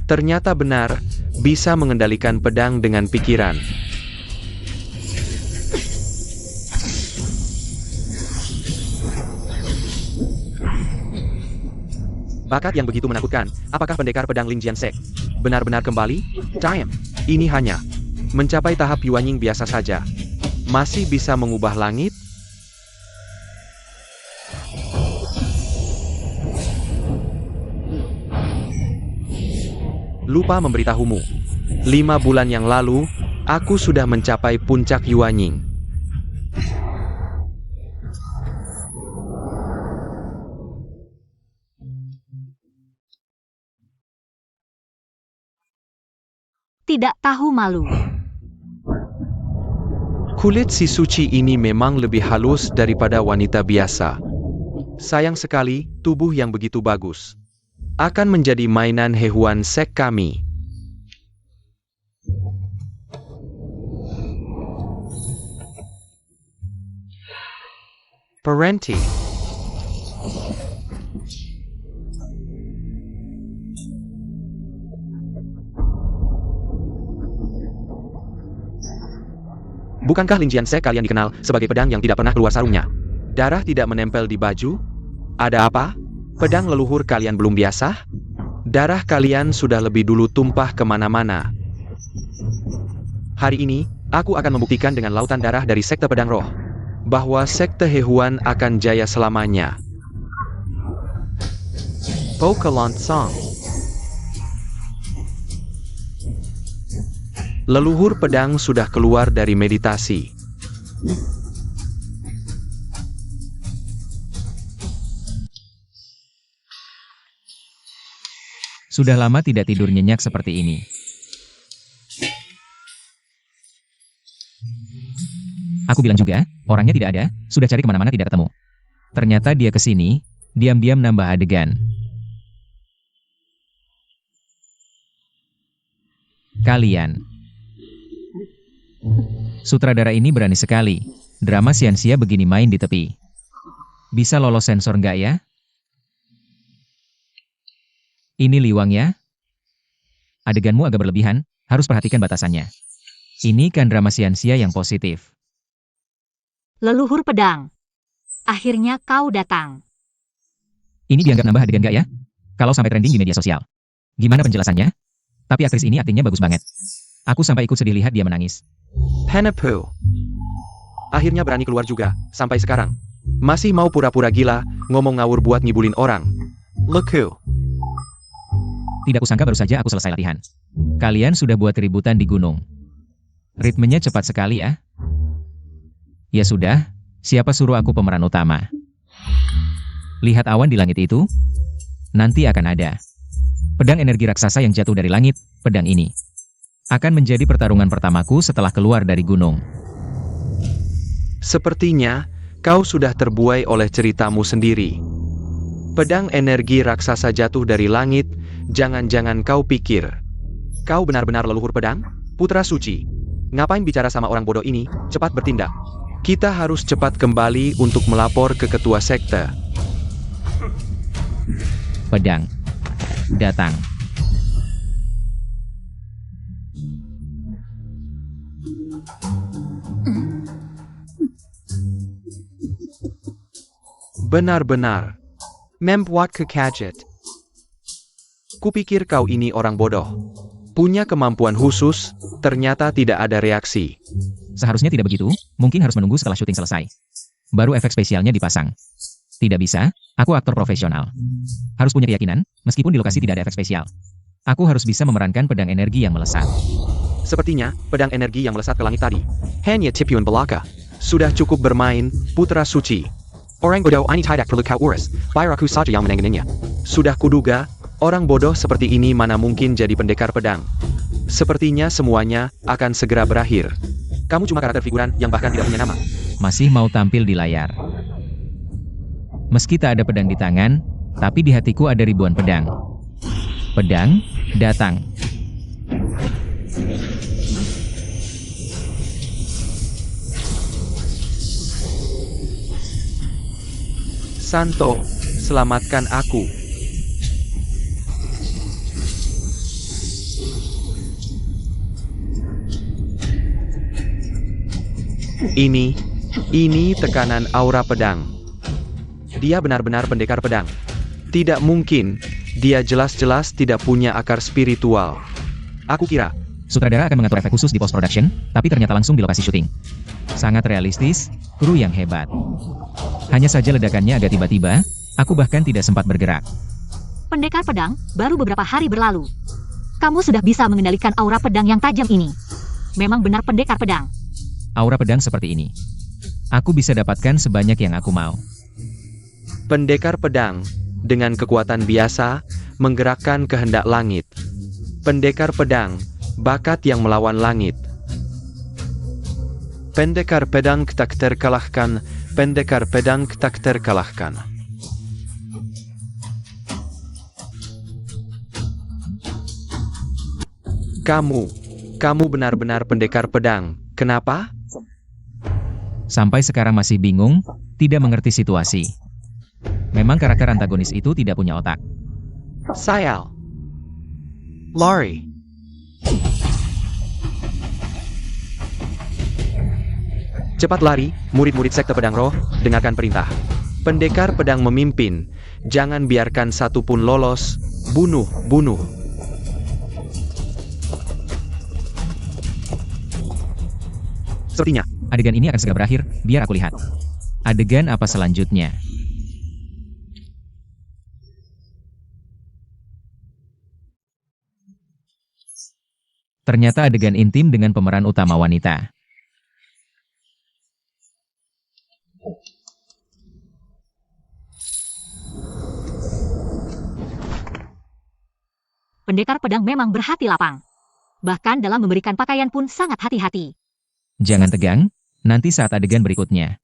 Ternyata benar, bisa mengendalikan pedang dengan pikiran. Bakat yang begitu menakutkan, apakah pendekar pedang Lin Jiansek benar-benar kembali? Time. Ini hanya mencapai tahap Yuanying biasa saja. Masih bisa mengubah langit? Lupa memberitahumu. 5 bulan yang lalu, aku sudah mencapai puncak Yuanying. Tidak tahu malu. Kulit si suci ini memang lebih halus daripada wanita biasa. Sayang sekali, tubuh yang begitu bagus akan menjadi mainan Hehuan Sek kami. Parenti. Bukankah Lin Jiansek kalian dikenal sebagai pedang yang tidak pernah keluar sarungnya? Darah tidak menempel di baju? Ada apa? Pedang leluhur kalian belum biasa? Darah kalian sudah lebih dulu tumpah kemana-mana. Hari ini, aku akan membuktikan dengan lautan darah dari sekte pedang roh bahwa sekte Hehuan akan jaya selamanya. Pokelon Song. Leluhur pedang sudah keluar dari meditasi. Sudah lama tidak tidur nyenyak seperti ini. Aku bilang juga, orangnya tidak ada, sudah cari kemana-mana tidak ketemu. Ternyata dia ke sini, diam-diam nambah adegan. Kalian. Sutradara ini berani sekali. Drama sia-sia begini main di tepi. Bisa lolos sensor nggak ya? Ini Liwang ya? Adeganmu agak berlebihan, harus perhatikan batasannya. Ini kan drama sia-sia yang positif. Leluhur pedang. Akhirnya kau datang. Ini dianggap nambah adegan nggak ya? Kalau sampai trending di media sosial. Gimana penjelasannya? Tapi aktris ini aktingnya bagus banget. Aku sampai ikut sedih lihat dia menangis. Penepu. Akhirnya berani keluar juga, sampai sekarang. Masih mau pura-pura gila, ngomong ngawur buat ngibulin orang. Leku. Tidak kusangka baru saja aku selesai latihan. Kalian sudah buat keributan di gunung. Ritmenya cepat sekali ya. Ya sudah, siapa suruh aku pemeran utama? Lihat awan di langit itu? Nanti akan ada pedang energi raksasa yang jatuh dari langit. Pedang ini akan menjadi pertarungan pertamaku setelah keluar dari gunung. Sepertinya, kau sudah terbuai oleh ceritamu sendiri. Pedang energi raksasa jatuh dari langit, jangan-jangan kau pikir kau benar-benar leluhur pedang? Putra suci. Ngapain bicara sama orang bodoh ini? Cepat bertindak. Kita harus cepat kembali untuk melapor ke ketua sekte. Pedang datang. Benar-benar. Membuat kekaget. Kupikir kau ini orang bodoh. Punya kemampuan khusus, ternyata tidak ada reaksi. Seharusnya tidak begitu, mungkin harus menunggu setelah syuting selesai. Baru efek spesialnya dipasang. Tidak bisa, aku aktor profesional. Harus punya keyakinan, meskipun di lokasi tidak ada efek spesial. Aku harus bisa memerankan pedang energi yang melesat. Sepertinya, pedang energi yang melesat ke langit tadi. Hanya tipuan belaka. Sudah cukup bermain, putra suci. Orang bodoh ini tidak perlu kau urus, biar aku saja yang menanganinya. Sudah kuduga, orang bodoh seperti ini mana mungkin jadi pendekar pedang. Sepertinya semuanya akan segera berakhir. Kamu cuma karakter figuran yang bahkan tidak punya nama. Masih mau tampil di layar. Meski tak ada pedang di tangan, tapi di hatiku ada ribuan pedang. Pedang datang. Santo, selamatkan aku. Ini tekanan aura pedang. Dia benar-benar pendekar pedang. Tidak mungkin, Dia jelas-jelas tidak punya akar spiritual. Aku kira, Sutradara akan mengatur efek khusus di post-production, tapi ternyata langsung di lokasi syuting. Sangat realistis, kru yang hebat. Hanya saja ledakannya agak tiba-tiba, aku bahkan tidak sempat bergerak. Pendekar pedang, baru beberapa hari berlalu. Kamu sudah bisa mengendalikan aura pedang yang tajam ini. Memang benar pendekar pedang. Aura pedang seperti ini. Aku bisa dapatkan sebanyak yang aku mau. pendekar pedang, dengan kekuatan biasa, menggerakkan kehendak langit. Pendekar pedang, bakat yang melawan langit. Pendekar pedang tak terkalahkan, pendekar pedang tak terkalahkan. Kamu benar-benar pendekar pedang, kenapa? Sampai sekarang masih bingung, tidak mengerti situasi. Memang karakter antagonis itu tidak punya otak. Sayal. Lari. Cepat lari, murid-murid sekte pedang roh, dengarkan perintah. Pendekar pedang memimpin, jangan biarkan satu pun lolos, bunuh. Sepertinya, Adegan ini akan segera berakhir, biar aku lihat. Adegan apa selanjutnya? Ternyata adegan intim dengan pemeran utama wanita. Pendekar pedang memang berhati lapang. Bahkan dalam memberikan pakaian pun sangat hati-hati. Jangan tegang, nanti saat adegan berikutnya.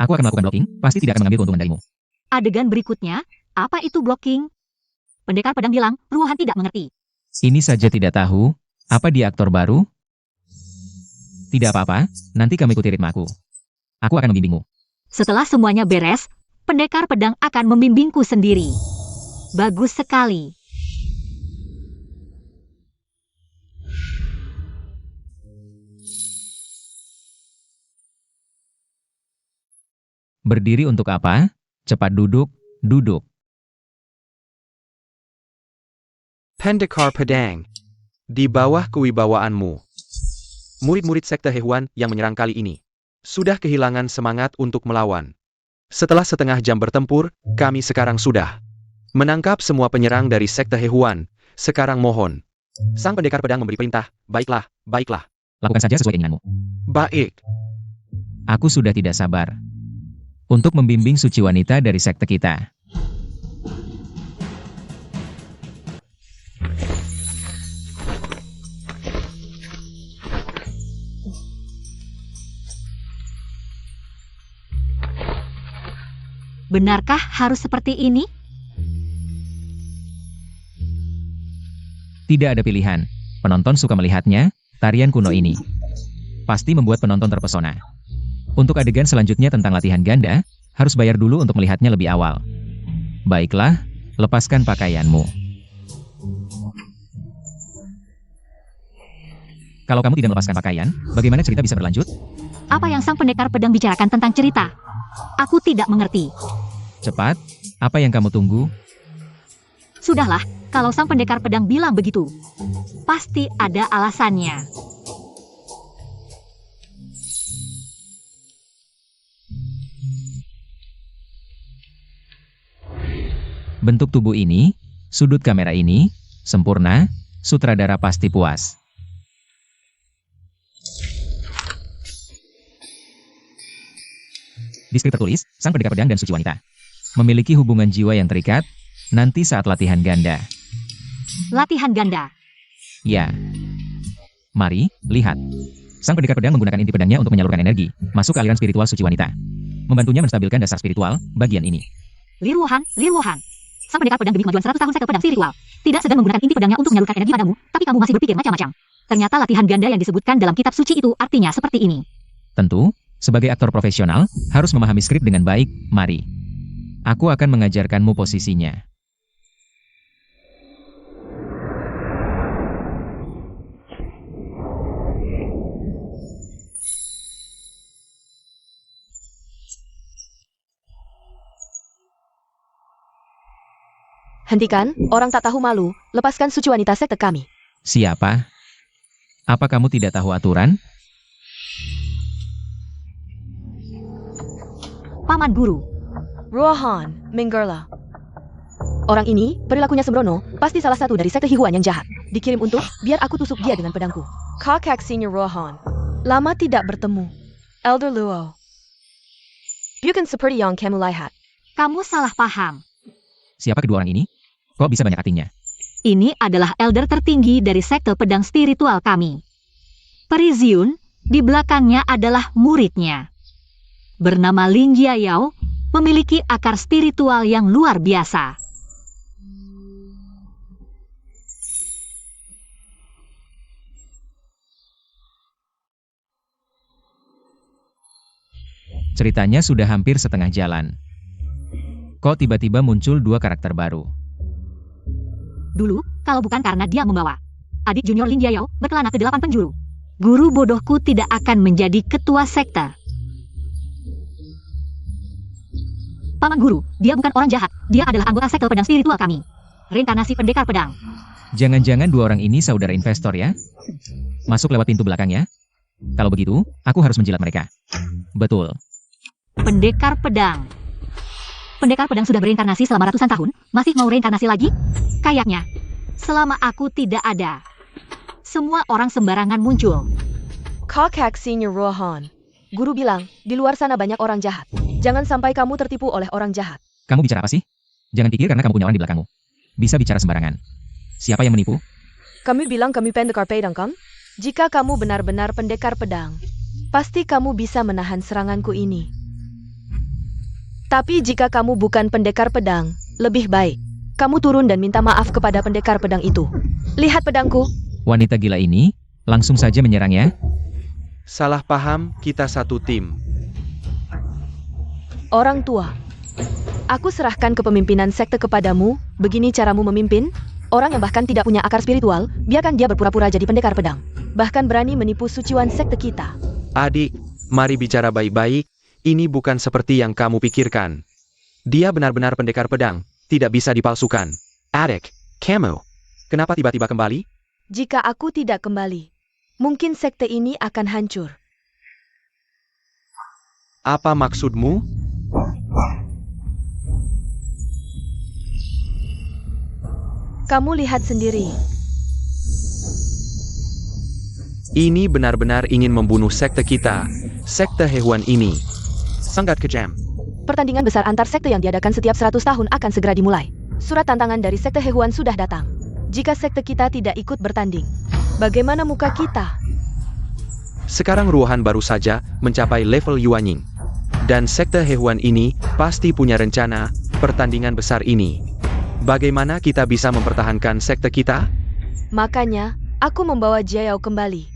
Aku akan melakukan blocking, pasti tidak akan mengambil keuntungan darimu. Adegan berikutnya, apa itu blocking? Pendekar pedang bilang, Ruohan tidak mengerti. Ini saja tidak tahu, apa dia aktor baru? Tidak apa-apa, nanti kamu ikuti ritmaku. Aku akan membimbingmu. Setelah semuanya beres, pendekar pedang akan membimbingku sendiri. Bagus sekali. Berdiri untuk apa? Cepat duduk, duduk. pendekar pedang. Di bawah kewibawaanmu. Murid-murid sekte Hehuan yang menyerang kali ini sudah kehilangan semangat untuk melawan. Setelah setengah jam bertempur, kami sekarang sudah menangkap semua penyerang dari sekte Hehuan. Sekarang mohon. Sang pendekar pedang memberi perintah, baiklah. Lakukan saja sesuai keinginanmu. Baik. Aku sudah tidak sabar untuk membimbing suci wanita dari sekte kita. Benarkah harus seperti ini? Tidak ada pilihan. Penonton suka melihatnya, tarian kuno ini. Pasti membuat penonton terpesona. Untuk adegan selanjutnya tentang latihan ganda, harus bayar dulu untuk melihatnya lebih awal. Baiklah, lepaskan pakaianmu. Kalau kamu tidak melepaskan pakaian, bagaimana cerita bisa berlanjut? Apa yang sang pendekar pedang bicarakan tentang cerita? Aku tidak mengerti. Cepat, apa yang kamu tunggu? Sudahlah, kalau sang pendekar pedang bilang begitu, pasti ada alasannya. Bentuk tubuh ini, sudut kamera ini, sempurna, sutradara pasti puas. Di skrip tertulis, sang pendekar pedang dan suci wanita memiliki hubungan jiwa yang terikat, nanti saat latihan ganda. Latihan ganda. Ya. Mari, lihat. Sang pendekar pedang menggunakan inti pedangnya untuk menyalurkan energi, masuk ke aliran spiritual suci wanita. Membantunya menstabilkan dasar spiritual, bagian ini. Li Ruohan. Sang pendekar pedang demi kemajuan 100 tahun sekte pedang spiritual. Tidak segan menggunakan inti pedangnya untuk menyalurkan energi padamu, tapi kamu masih berpikir macam-macam. Ternyata latihan ganda yang disebutkan dalam kitab suci itu artinya seperti ini. Tentu, sebagai aktor profesional, harus memahami skrip dengan baik, mari. Aku akan mengajarkanmu posisinya. Hentikan, orang tak tahu malu, lepaskan suci wanita sekte kami. Siapa? Apa kamu tidak tahu aturan? Paman Guru. Ruohan, Minggerla. Orang ini, perilakunya sembrono, pasti salah satu dari sekte Hihuan yang jahat. Dikirim untuk, biar aku tusuk dia dengan pedangku. Kakak Senior Ruohan. Lama tidak bertemu. Elder Luo. Bukan seperti yang kamu lihat. Kamu salah paham. Siapa kedua orang ini? Kok bisa banyak artinya? Ini adalah elder tertinggi dari sekte pedang spiritual kami. Periziun, di belakangnya adalah muridnya. Bernama Lin Jiayao, memiliki akar spiritual yang luar biasa. Ceritanya sudah hampir setengah jalan. Kok tiba-tiba muncul dua karakter baru? Dulu, kalau bukan karena dia membawa adik junior Lin Jiayao berkelana ke 8 penjuru, guru bodohku tidak akan menjadi ketua sekte. Paman Guru, dia bukan orang jahat. Dia adalah anggota sekte pedang spiritual kami. Reinkarnasi pendekar pedang. Jangan-jangan dua orang ini saudara investor ya? Masuk lewat pintu belakang ya? Kalau begitu, aku harus menjilat mereka. Betul. Pendekar pedang. Pendekar pedang sudah bereinkarnasi selama ratusan tahun, masih mau reinkarnasi lagi? Kayaknya, selama aku tidak ada, semua orang sembarangan muncul. Kakak Senior Ruohan. Guru bilang, di luar sana banyak orang jahat. Jangan sampai kamu tertipu oleh orang jahat. Kamu bicara apa sih? Jangan pikir karena kamu punya orang di belakangmu. Bisa bicara sembarangan. Siapa yang menipu? Kami bilang kami pendekar pedang kan? Jika kamu benar-benar pendekar pedang, pasti kamu bisa menahan seranganku ini. Tapi jika kamu bukan pendekar pedang, lebih baik kamu turun dan minta maaf kepada pendekar pedang itu. Lihat pedangku. Wanita gila ini, langsung saja menyerang ya. Salah paham, kita satu tim. Orang tua, aku serahkan kepemimpinan sekte kepadamu. Begini caramu memimpin? Orang yang bahkan tidak punya akar spiritual, biarkan dia berpura-pura jadi pendekar pedang. Bahkan berani menipu suciwan sekte kita. Adik, mari bicara baik-baik. Ini bukan seperti yang kamu pikirkan. Dia benar-benar pendekar pedang, tidak bisa dipalsukan. Adik, kamu, kenapa tiba-tiba kembali? Jika aku tidak kembali, mungkin sekte ini akan hancur. Apa maksudmu? Kamu lihat sendiri. Ini benar-benar ingin membunuh sekte kita, sekte hewan ini. Sangat kejam. Pertandingan besar antar sekte yang diadakan setiap 100 tahun akan segera dimulai. Surat tantangan dari sekte Hehuan sudah datang. Jika sekte kita tidak ikut bertanding, bagaimana muka kita? Sekarang Ruohan baru saja mencapai level Yuanying. Dan sekte hewan ini pasti punya rencana pertandingan besar ini. Bagaimana kita bisa mempertahankan sekte kita? Makanya, aku membawa Jiayao kembali.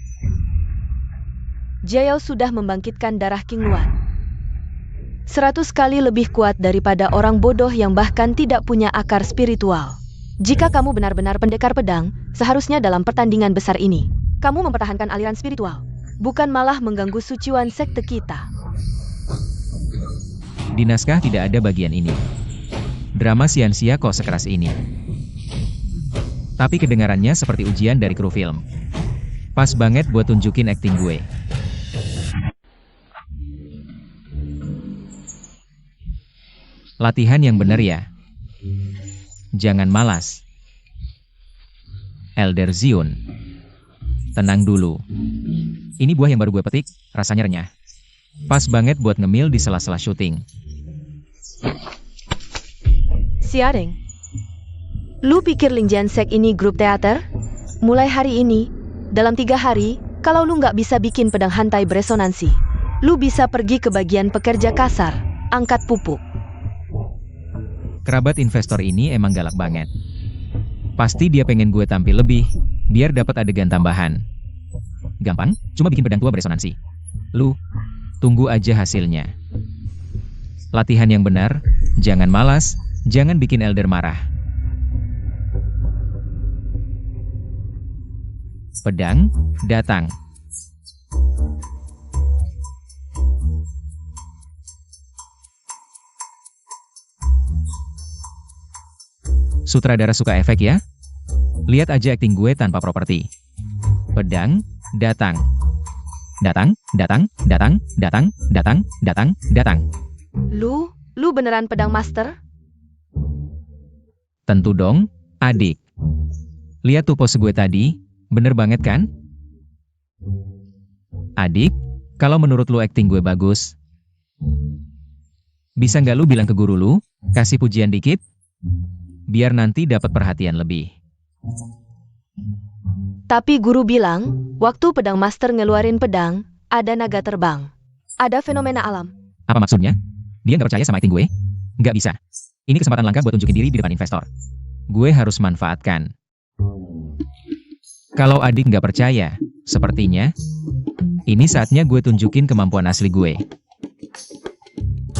Jiayao sudah membangkitkan darah King Luan. 100 kali lebih kuat daripada orang bodoh yang bahkan tidak punya akar spiritual. Jika kamu benar-benar pendekar pedang, seharusnya dalam pertandingan besar ini, kamu mempertahankan aliran spiritual, bukan malah mengganggu suciwan sekte kita. Di naskah tidak ada bagian ini. Drama sia-sia kok sekeras ini. Tapi kedengarannya seperti ujian dari kru film. Pas banget buat tunjukin akting gue. Latihan yang benar ya. Jangan malas. Elder Zion. Tenang dulu. Ini buah yang baru gue petik, rasanya renyah. Pas banget buat ngemil di sela-sela syuting. Siaring. Lu pikir Ling Jiansek ini grup teater? Mulai hari ini, dalam 3 hari, kalau lu nggak bisa bikin pedang hantai beresonansi, lu bisa pergi ke bagian pekerja kasar, angkat pupuk. Kerabat investor ini emang galak banget. Pasti dia pengen gue tampil lebih, biar dapat adegan tambahan. Gampang, cuma bikin pedang tua beresonansi. Lu, tunggu aja hasilnya. Latihan yang benar, jangan malas, jangan bikin Elder marah. Pedang, datang. Sutradara suka efek ya? Lihat aja akting gue tanpa properti. Pedang, datang. Datang, datang, datang, datang, datang, datang, datang. Lu beneran pedang master? Tentu dong, adik. Lihat tuh pose gue tadi, bener banget kan? Adik, kalau menurut lu akting gue bagus, bisa nggak lu bilang ke guru lu, kasih pujian dikit? Biar nanti dapat perhatian lebih. Tapi guru bilang, waktu pedang master ngeluarin pedang, ada naga terbang. Ada fenomena alam. Apa maksudnya? Dia nggak percaya sama akting gue? Nggak bisa. Ini kesempatan langka buat tunjukin diri di depan investor. Gue harus manfaatkan. Kalau adik nggak percaya, sepertinya ini saatnya gue tunjukin kemampuan asli gue.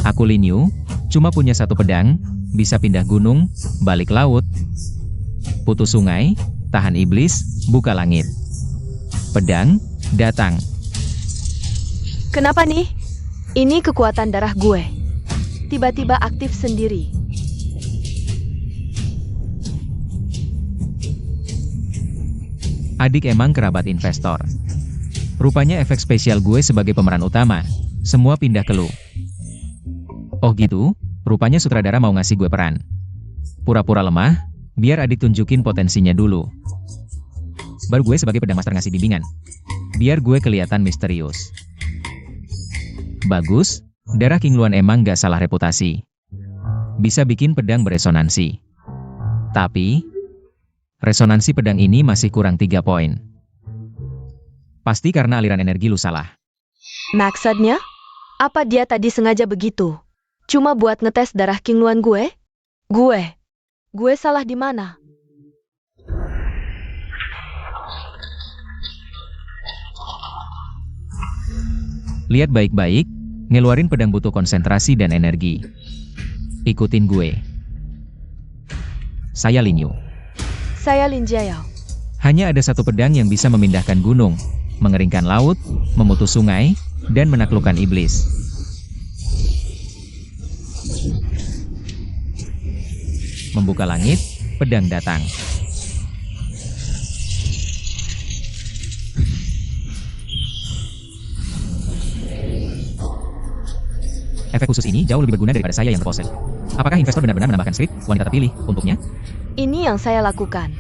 Aku Lin Yu, cuma punya satu pedang, bisa pindah gunung, balik laut, putus sungai, tahan iblis, buka langit. Pedang, datang. Kenapa nih? Ini kekuatan darah gue. Tiba-tiba aktif sendiri. Adik emang kerabat investor. Rupanya efek spesial gue sebagai pemeran utama, semua pindah ke lu. Oh gitu, rupanya sutradara mau ngasih gue peran. Pura-pura lemah, biar adik tunjukin potensinya dulu. Baru gue sebagai pedang master ngasih bimbingan. Biar gue kelihatan misterius. Bagus, darah King Luan emang gak salah reputasi. Bisa bikin pedang beresonansi. Tapi, resonansi pedang ini masih kurang 3 poin. Pasti karena aliran energi lu salah. Maksudnya? Apa dia tadi sengaja begitu? Cuma buat ngetes darah King Luan gue? Gue salah di mana? Lihat baik-baik, ngeluarin pedang butuh konsentrasi dan energi. Ikutin gue. Saya Lin Yu. Saya Lin Jiayao. Hanya ada satu pedang yang bisa memindahkan gunung, mengeringkan laut, memutus sungai, dan menaklukkan iblis. Membuka langit, pedang datang. Efek khusus ini jauh lebih berguna daripada saya yang terpose. Apakah investor benar-benar menambahkan skrip wanita terpilih untuknya? Ini yang saya lakukan.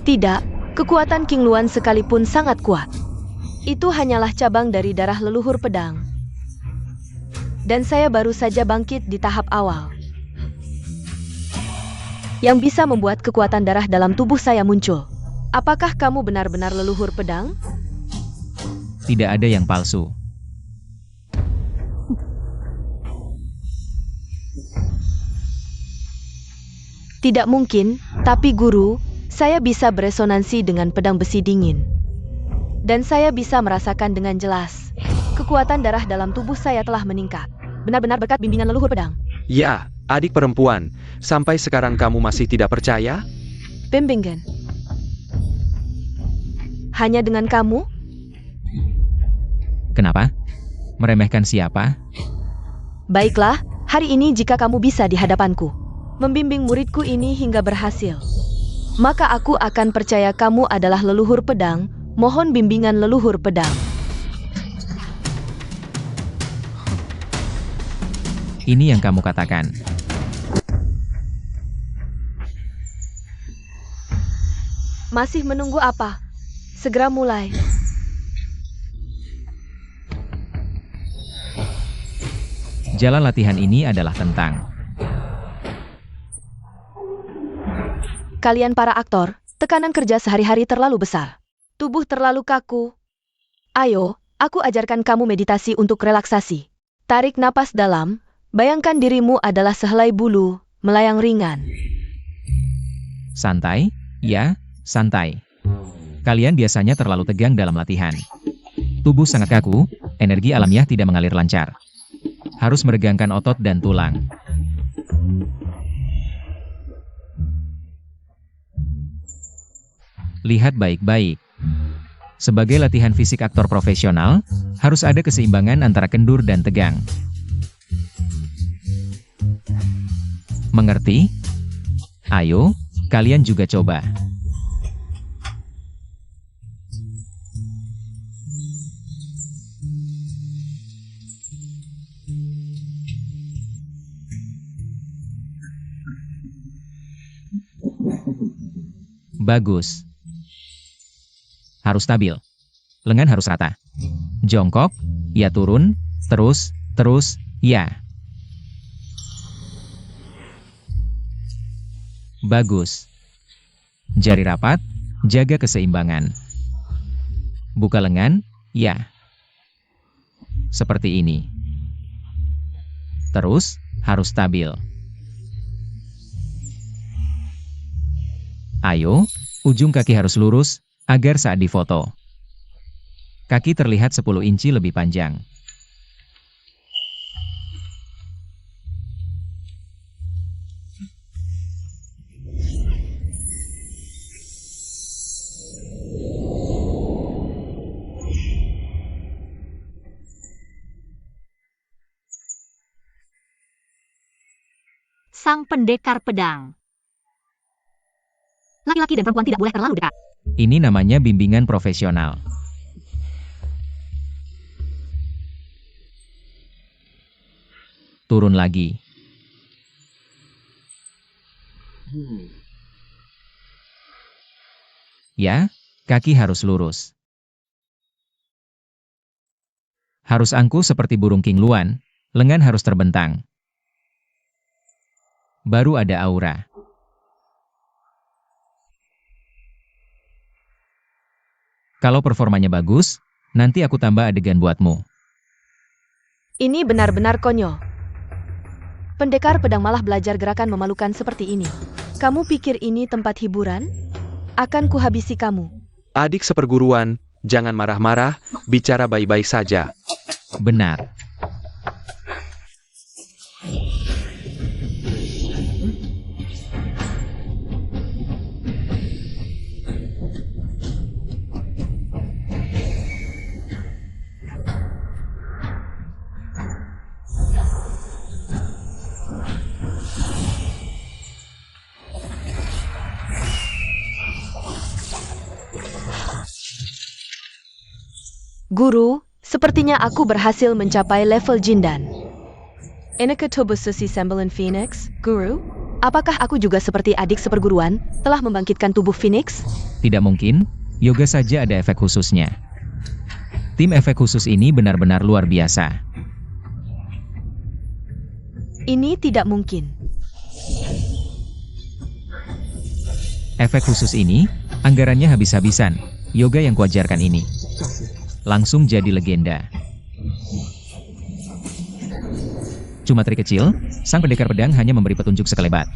Tidak, kekuatan King Luan sekalipun sangat kuat. Itu hanyalah cabang dari darah leluhur pedang. Dan saya baru saja bangkit di tahap awal. Yang bisa membuat kekuatan darah dalam tubuh saya muncul. Apakah kamu benar-benar leluhur pedang? Tidak ada yang palsu. Tidak mungkin, tapi guru, saya bisa beresonansi dengan pedang besi dingin. Dan saya bisa merasakan dengan jelas. Kekuatan darah dalam tubuh saya telah meningkat. Benar-benar berkat bimbingan leluhur pedang. Ya, adik perempuan, sampai sekarang kamu masih tidak percaya? Bimbingan. Hanya dengan kamu? Kenapa? Meremehkan siapa? Baiklah, hari ini jika kamu bisa di hadapanku, membimbing muridku ini hingga berhasil, maka aku akan percaya kamu adalah leluhur pedang. Mohon bimbingan leluhur pedang. Ini yang kamu katakan. Masih menunggu apa? Segera mulai. Jalan latihan ini adalah tentang Kalian para aktor, tekanan kerja sehari-hari terlalu besar. Tubuh terlalu kaku. Ayo, aku ajarkan kamu meditasi untuk relaksasi. Tarik napas dalam, bayangkan dirimu adalah sehelai bulu, melayang ringan. santai, ya, santai. Kalian biasanya terlalu tegang dalam latihan. Tubuh sangat kaku, energi alamiah tidak mengalir lancar. Harus meregangkan otot dan tulang. Lihat baik-baik. Sebagai latihan fisik aktor profesional, harus ada keseimbangan antara kendur dan tegang. Mengerti? Ayo, kalian juga coba. Bagus. Harus stabil. Lengan harus rata. Jongkok, ya turun, terus, ya. Bagus. Jari rapat, jaga keseimbangan. Buka lengan, ya. Seperti ini. Terus, harus stabil. Ayo, ujung kaki harus lurus, agar saat difoto, kaki terlihat 10 inci lebih panjang. Sang pendekar pedang. Laki-laki dan perempuan tidak boleh terlalu dekat. Ini namanya bimbingan profesional. Turun lagi. Ya, kaki harus lurus. Harus angkuh seperti burung King Luan, lengan harus terbentang. Baru ada aura. Kalau performanya bagus, nanti aku tambah adegan buatmu. Ini benar-benar konyol. Pendekar pedang malah belajar gerakan memalukan seperti ini. Kamu pikir ini tempat hiburan? Akan kuhabisi kamu. Adik seperguruan, jangan marah-marah, bicara baik-baik saja. Benar. Guru, sepertinya aku berhasil mencapai level Jindan. Enakah tubuh Susi sembilan Phoenix, Guru? Apakah aku juga seperti adik seperguruan, telah membangkitkan tubuh Phoenix? Tidak mungkin, yoga saja ada efek khususnya. Tim efek khusus ini benar-benar luar biasa. Ini tidak mungkin. Efek khusus ini, anggarannya habis-habisan, yoga yang kuajarkan ini. Langsung jadi legenda. Cuma trik kecil, sang pendekar pedang hanya memberi petunjuk sekelebat.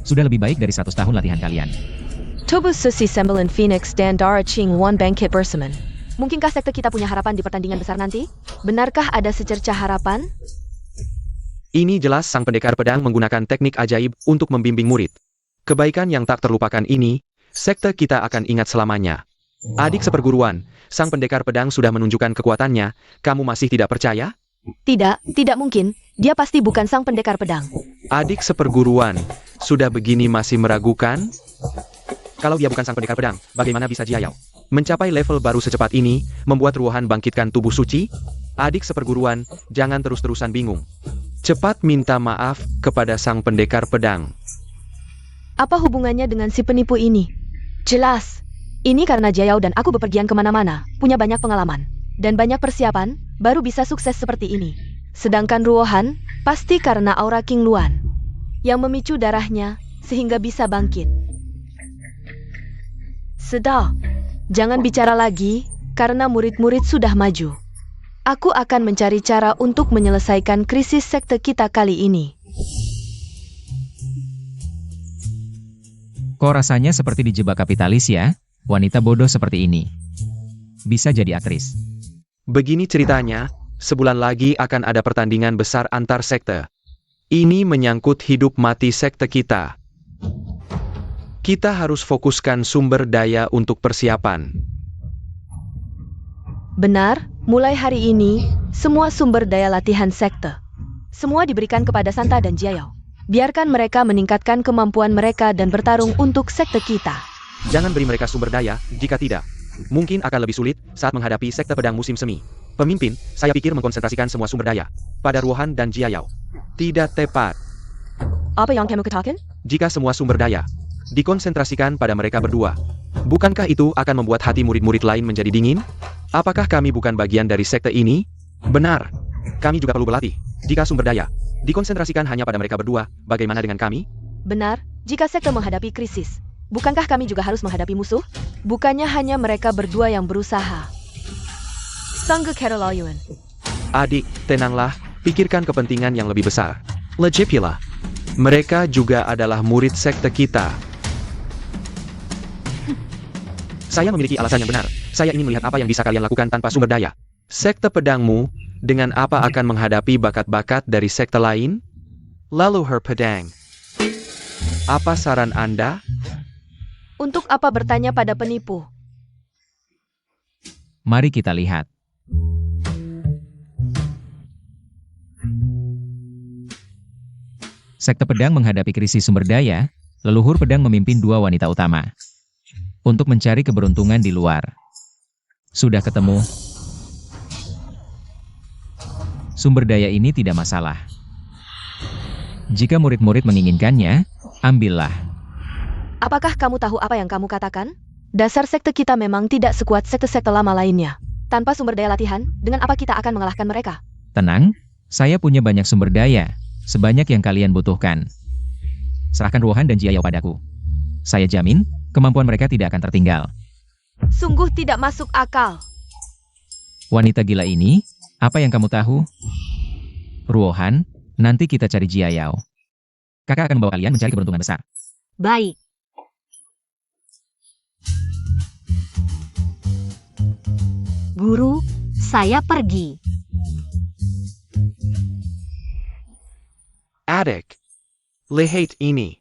Sudah lebih baik dari 100 tahun latihan kalian. Tubuh Susi sembilan Phoenix dan Dara Ching One Bangkit Bersemen. Mungkinkah sekte kita punya harapan di pertandingan besar nanti? Benarkah ada secercah harapan? Ini jelas sang pendekar pedang menggunakan teknik ajaib untuk membimbing murid. Kebaikan yang tak terlupakan ini, sekte kita akan ingat selamanya. Adik seperguruan, sang pendekar pedang sudah menunjukkan kekuatannya, kamu masih tidak percaya? Tidak mungkin. Dia pasti bukan sang pendekar pedang. Adik seperguruan, sudah begini masih meragukan? Kalau dia bukan sang pendekar pedang, bagaimana bisa Jiayao mencapai level baru secepat ini, membuat Ruohan bangkitkan tubuh suci? Adik seperguruan, jangan terus-terusan bingung. Cepat minta maaf kepada sang pendekar pedang. Apa hubungannya dengan si penipu ini? Jelas. Ini karena Jiayao dan aku bepergian kemana-mana, punya banyak pengalaman, dan banyak persiapan, baru bisa sukses seperti ini. Sedangkan Ruohan, pasti karena aura King Luan, yang memicu darahnya, sehingga bisa bangkit. Sudah, jangan bicara lagi, karena murid-murid sudah maju. Aku akan mencari cara untuk menyelesaikan krisis sekte kita kali ini. Kok rasanya seperti dijebak kapitalis ya? Wanita bodoh seperti ini. Bisa jadi aktris. Begini ceritanya, sebulan lagi akan ada pertandingan besar antar sekte. Ini menyangkut hidup mati sekte kita. Kita harus fokuskan sumber daya untuk persiapan. Benar, mulai hari ini, semua sumber daya latihan sekte. Semua diberikan kepada Santa dan Jiayao. Biarkan mereka meningkatkan kemampuan mereka dan bertarung untuk sekte kita. Jangan beri mereka sumber daya, jika tidak, mungkin akan lebih sulit saat menghadapi sekte pedang musim semi. Pemimpin, saya pikir mengkonsentrasikan semua sumber daya pada Ruohan dan Jiayao. Tidak tepat. Apa yang kamu katakan? Jika semua sumber daya dikonsentrasikan pada mereka berdua, bukankah itu akan membuat hati murid-murid lain menjadi dingin? Apakah kami bukan bagian dari sekte ini? Benar. Kami juga perlu berlatih. Jika sumber daya dikonsentrasikan hanya pada mereka berdua, bagaimana dengan kami? Benar, jika sekte menghadapi krisis, bukankah kami juga harus menghadapi musuh? Bukannya hanya mereka berdua yang berusaha. Sangge Keralayan. Adik, tenanglah, pikirkan kepentingan yang lebih besar. Lejipila. Mereka juga adalah murid sekte kita. Saya memiliki alasan yang benar. Saya ingin melihat apa yang bisa kalian lakukan tanpa sumber daya. Sekte pedangmu, dengan apa akan menghadapi bakat-bakat dari sekte lain? Lalu Her Pedang. Apa saran Anda? Untuk apa bertanya pada penipu? Mari kita lihat. Sekte pedang menghadapi krisis sumber daya, leluhur pedang memimpin dua wanita utama untuk mencari keberuntungan di luar. Sudah ketemu? Sumber daya ini tidak masalah. Jika murid-murid menginginkannya, ambillah. Apakah kamu tahu apa yang kamu katakan? Dasar sekte kita memang tidak sekuat sekte-sekte lama lainnya. Tanpa sumber daya latihan, dengan apa kita akan mengalahkan mereka? Tenang, saya punya banyak sumber daya, sebanyak yang kalian butuhkan. Serahkan Ruohan dan Jiayao padaku. Saya jamin, kemampuan mereka tidak akan tertinggal. Sungguh tidak masuk akal. Wanita gila ini, apa yang kamu tahu? Ruohan, nanti kita cari Jiayao. Kakak akan membawa kalian mencari keberuntungan besar. Baik. Guru, saya pergi. Adik. Lihat ini.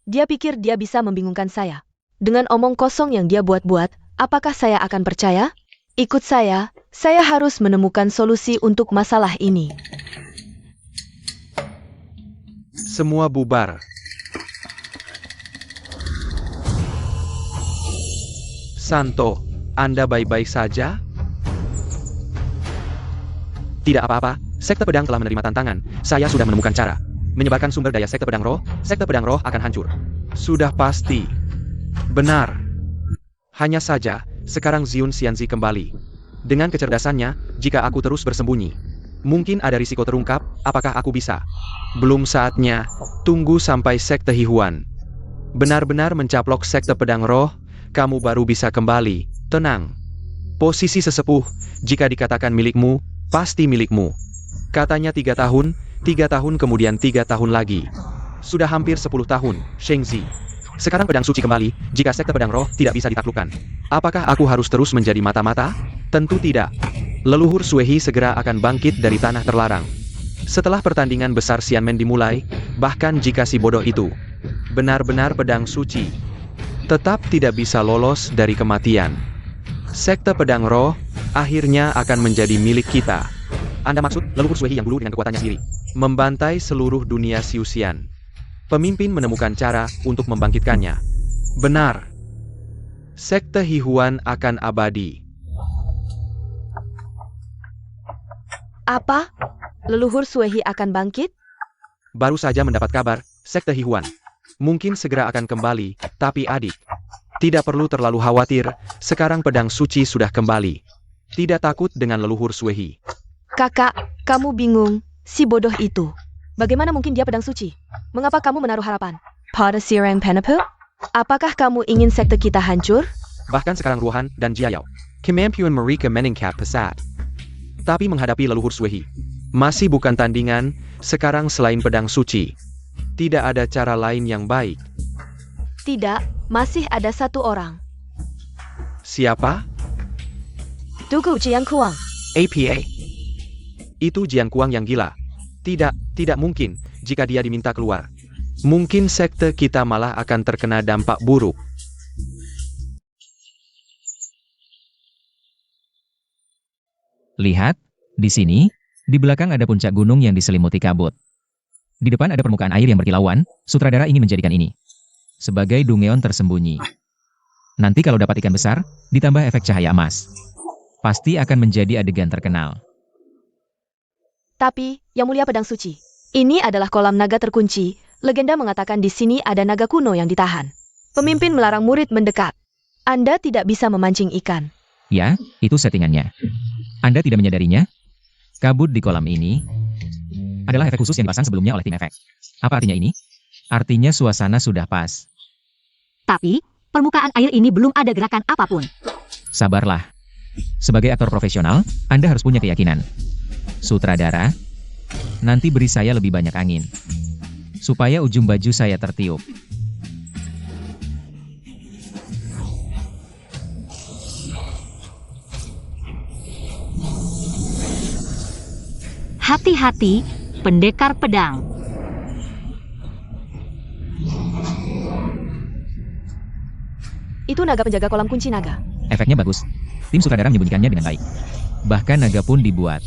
Dia pikir dia bisa membingungkan saya. Dengan omong kosong yang dia buat-buat, apakah saya akan percaya? Ikut saya harus menemukan solusi untuk masalah ini. Semua bubar. Santo, Anda baik-baik saja? Tidak apa-apa, sekte pedang telah menerima tantangan. Saya sudah menemukan cara. Menyebarkan sumber daya sekte pedang roh akan hancur. Sudah pasti. Benar. Hanya saja, sekarang Ziun Xianzi kembali. Dengan kecerdasannya, jika aku terus bersembunyi, mungkin ada risiko terungkap, apakah aku bisa? Belum saatnya, tunggu sampai sekte Hihuan benar-benar mencaplok sekte pedang roh, kamu baru bisa kembali. Tenang. Posisi sesepuh, jika dikatakan milikmu, pasti milikmu. Katanya 3 tahun, 3 tahun kemudian 3 tahun lagi. Sudah hampir 10 tahun, Shengzi. Sekarang pedang suci kembali, jika sekte pedang roh tidak bisa ditaklukkan. Apakah aku harus terus menjadi mata-mata? Tentu tidak. Leluhur Suehi segera akan bangkit dari tanah terlarang. Setelah pertandingan besar Xianmen dimulai, bahkan jika si bodoh itu benar-benar pedang suci, tetap tidak bisa lolos dari kematian. Sekte pedang roh, akhirnya akan menjadi milik kita. Anda maksud, leluhur Suehi yang dulu dengan kekuatannya sendiri membantai seluruh dunia Siusian. Pemimpin menemukan cara untuk membangkitkannya. Benar. Sekte Hihuan akan abadi. Apa? Leluhur Suehi akan bangkit? Baru saja mendapat kabar, sekte Hihuan mungkin segera akan kembali, tapi adik, tidak perlu terlalu khawatir, sekarang pedang suci sudah kembali. Tidak takut dengan leluhur Suehi. Kakak, kamu bingung, si bodoh itu. Bagaimana mungkin dia pedang suci? Mengapa kamu menaruh harapan pada Sirang Penepu? Apakah kamu ingin sekte kita hancur? Bahkan sekarang Ruohan dan Jiayao, kemampuan mereka meningkat pesat. Tapi menghadapi leluhur Suehi, masih bukan tandingan, sekarang selain pedang suci. Tidak ada cara lain yang baik. Tidak, masih ada satu orang. Siapa? Dugu Jiangkuang. APA. Itu Jiang Kuang yang gila. Tidak mungkin, jika dia diminta keluar. Mungkin sekte kita malah akan terkena dampak buruk. Lihat, di sini, di belakang ada puncak gunung yang diselimuti kabut. Di depan ada permukaan air yang berkilauan, sutradara ingin menjadikan ini sebagai dungeon tersembunyi. Nanti kalau dapat ikan besar, ditambah efek cahaya emas, pasti akan menjadi adegan terkenal. Tapi, Yang Mulia Pedang Suci, ini adalah kolam naga terkunci. Legenda mengatakan di sini ada naga kuno yang ditahan. Pemimpin melarang murid mendekat. Anda tidak bisa memancing ikan. Ya, itu settingannya. Anda tidak menyadarinya? Kabut di kolam ini adalah efek khusus yang dipasang sebelumnya oleh tim efek. Apa artinya ini? Artinya suasana sudah pas. Tapi, permukaan air ini belum ada gerakan apapun. Sabarlah. Sebagai aktor profesional, Anda harus punya keyakinan. Sutradara, nanti beri saya lebih banyak angin, supaya ujung baju saya tertiup. Hati-hati, pendekar pedang. Itu naga penjaga kolam kunci naga. Efeknya bagus. Tim sutradara menyembunyikannya dengan baik. Bahkan naga pun dibuat.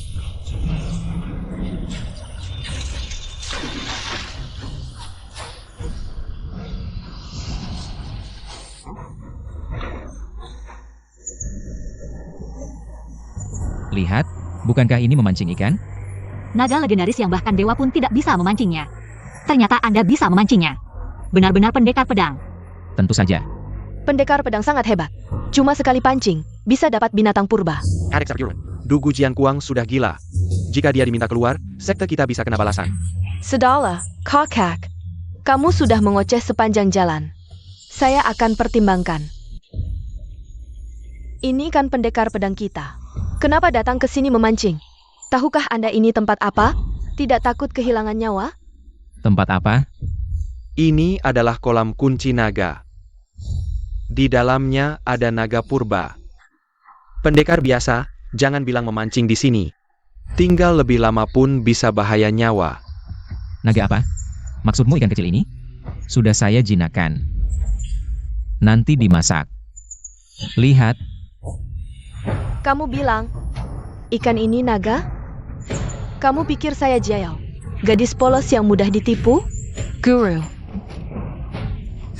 Lihat, bukankah ini memancing ikan? Naga legendaris yang bahkan dewa pun tidak bisa memancingnya. Ternyata Anda bisa memancingnya. Benar-benar pendekar pedang. Tentu saja. Pendekar pedang sangat hebat. Cuma sekali pancing, bisa dapat binatang purba. Alex Arjun, Dugu Jiankuang sudah gila. Jika dia diminta keluar, sekte kita bisa kena balasan. Sudahlah, kakak. Kamu sudah mengoceh sepanjang jalan. Saya akan pertimbangkan. Ini kan pendekar pedang kita. Kenapa datang ke sini memancing? Tahukah Anda ini tempat apa? Tidak takut kehilangan nyawa? Tempat apa? Ini adalah kolam kunci naga. Di dalamnya ada naga purba. Pendekar biasa, jangan bilang memancing di sini. Tinggal lebih lama pun bisa bahaya nyawa. Naga apa? Maksudmu ikan kecil ini? Sudah saya jinakkan. Nanti dimasak. Lihat. Kamu bilang, ikan ini naga? Kamu pikir saya Jayao, gadis polos yang mudah ditipu? Guru.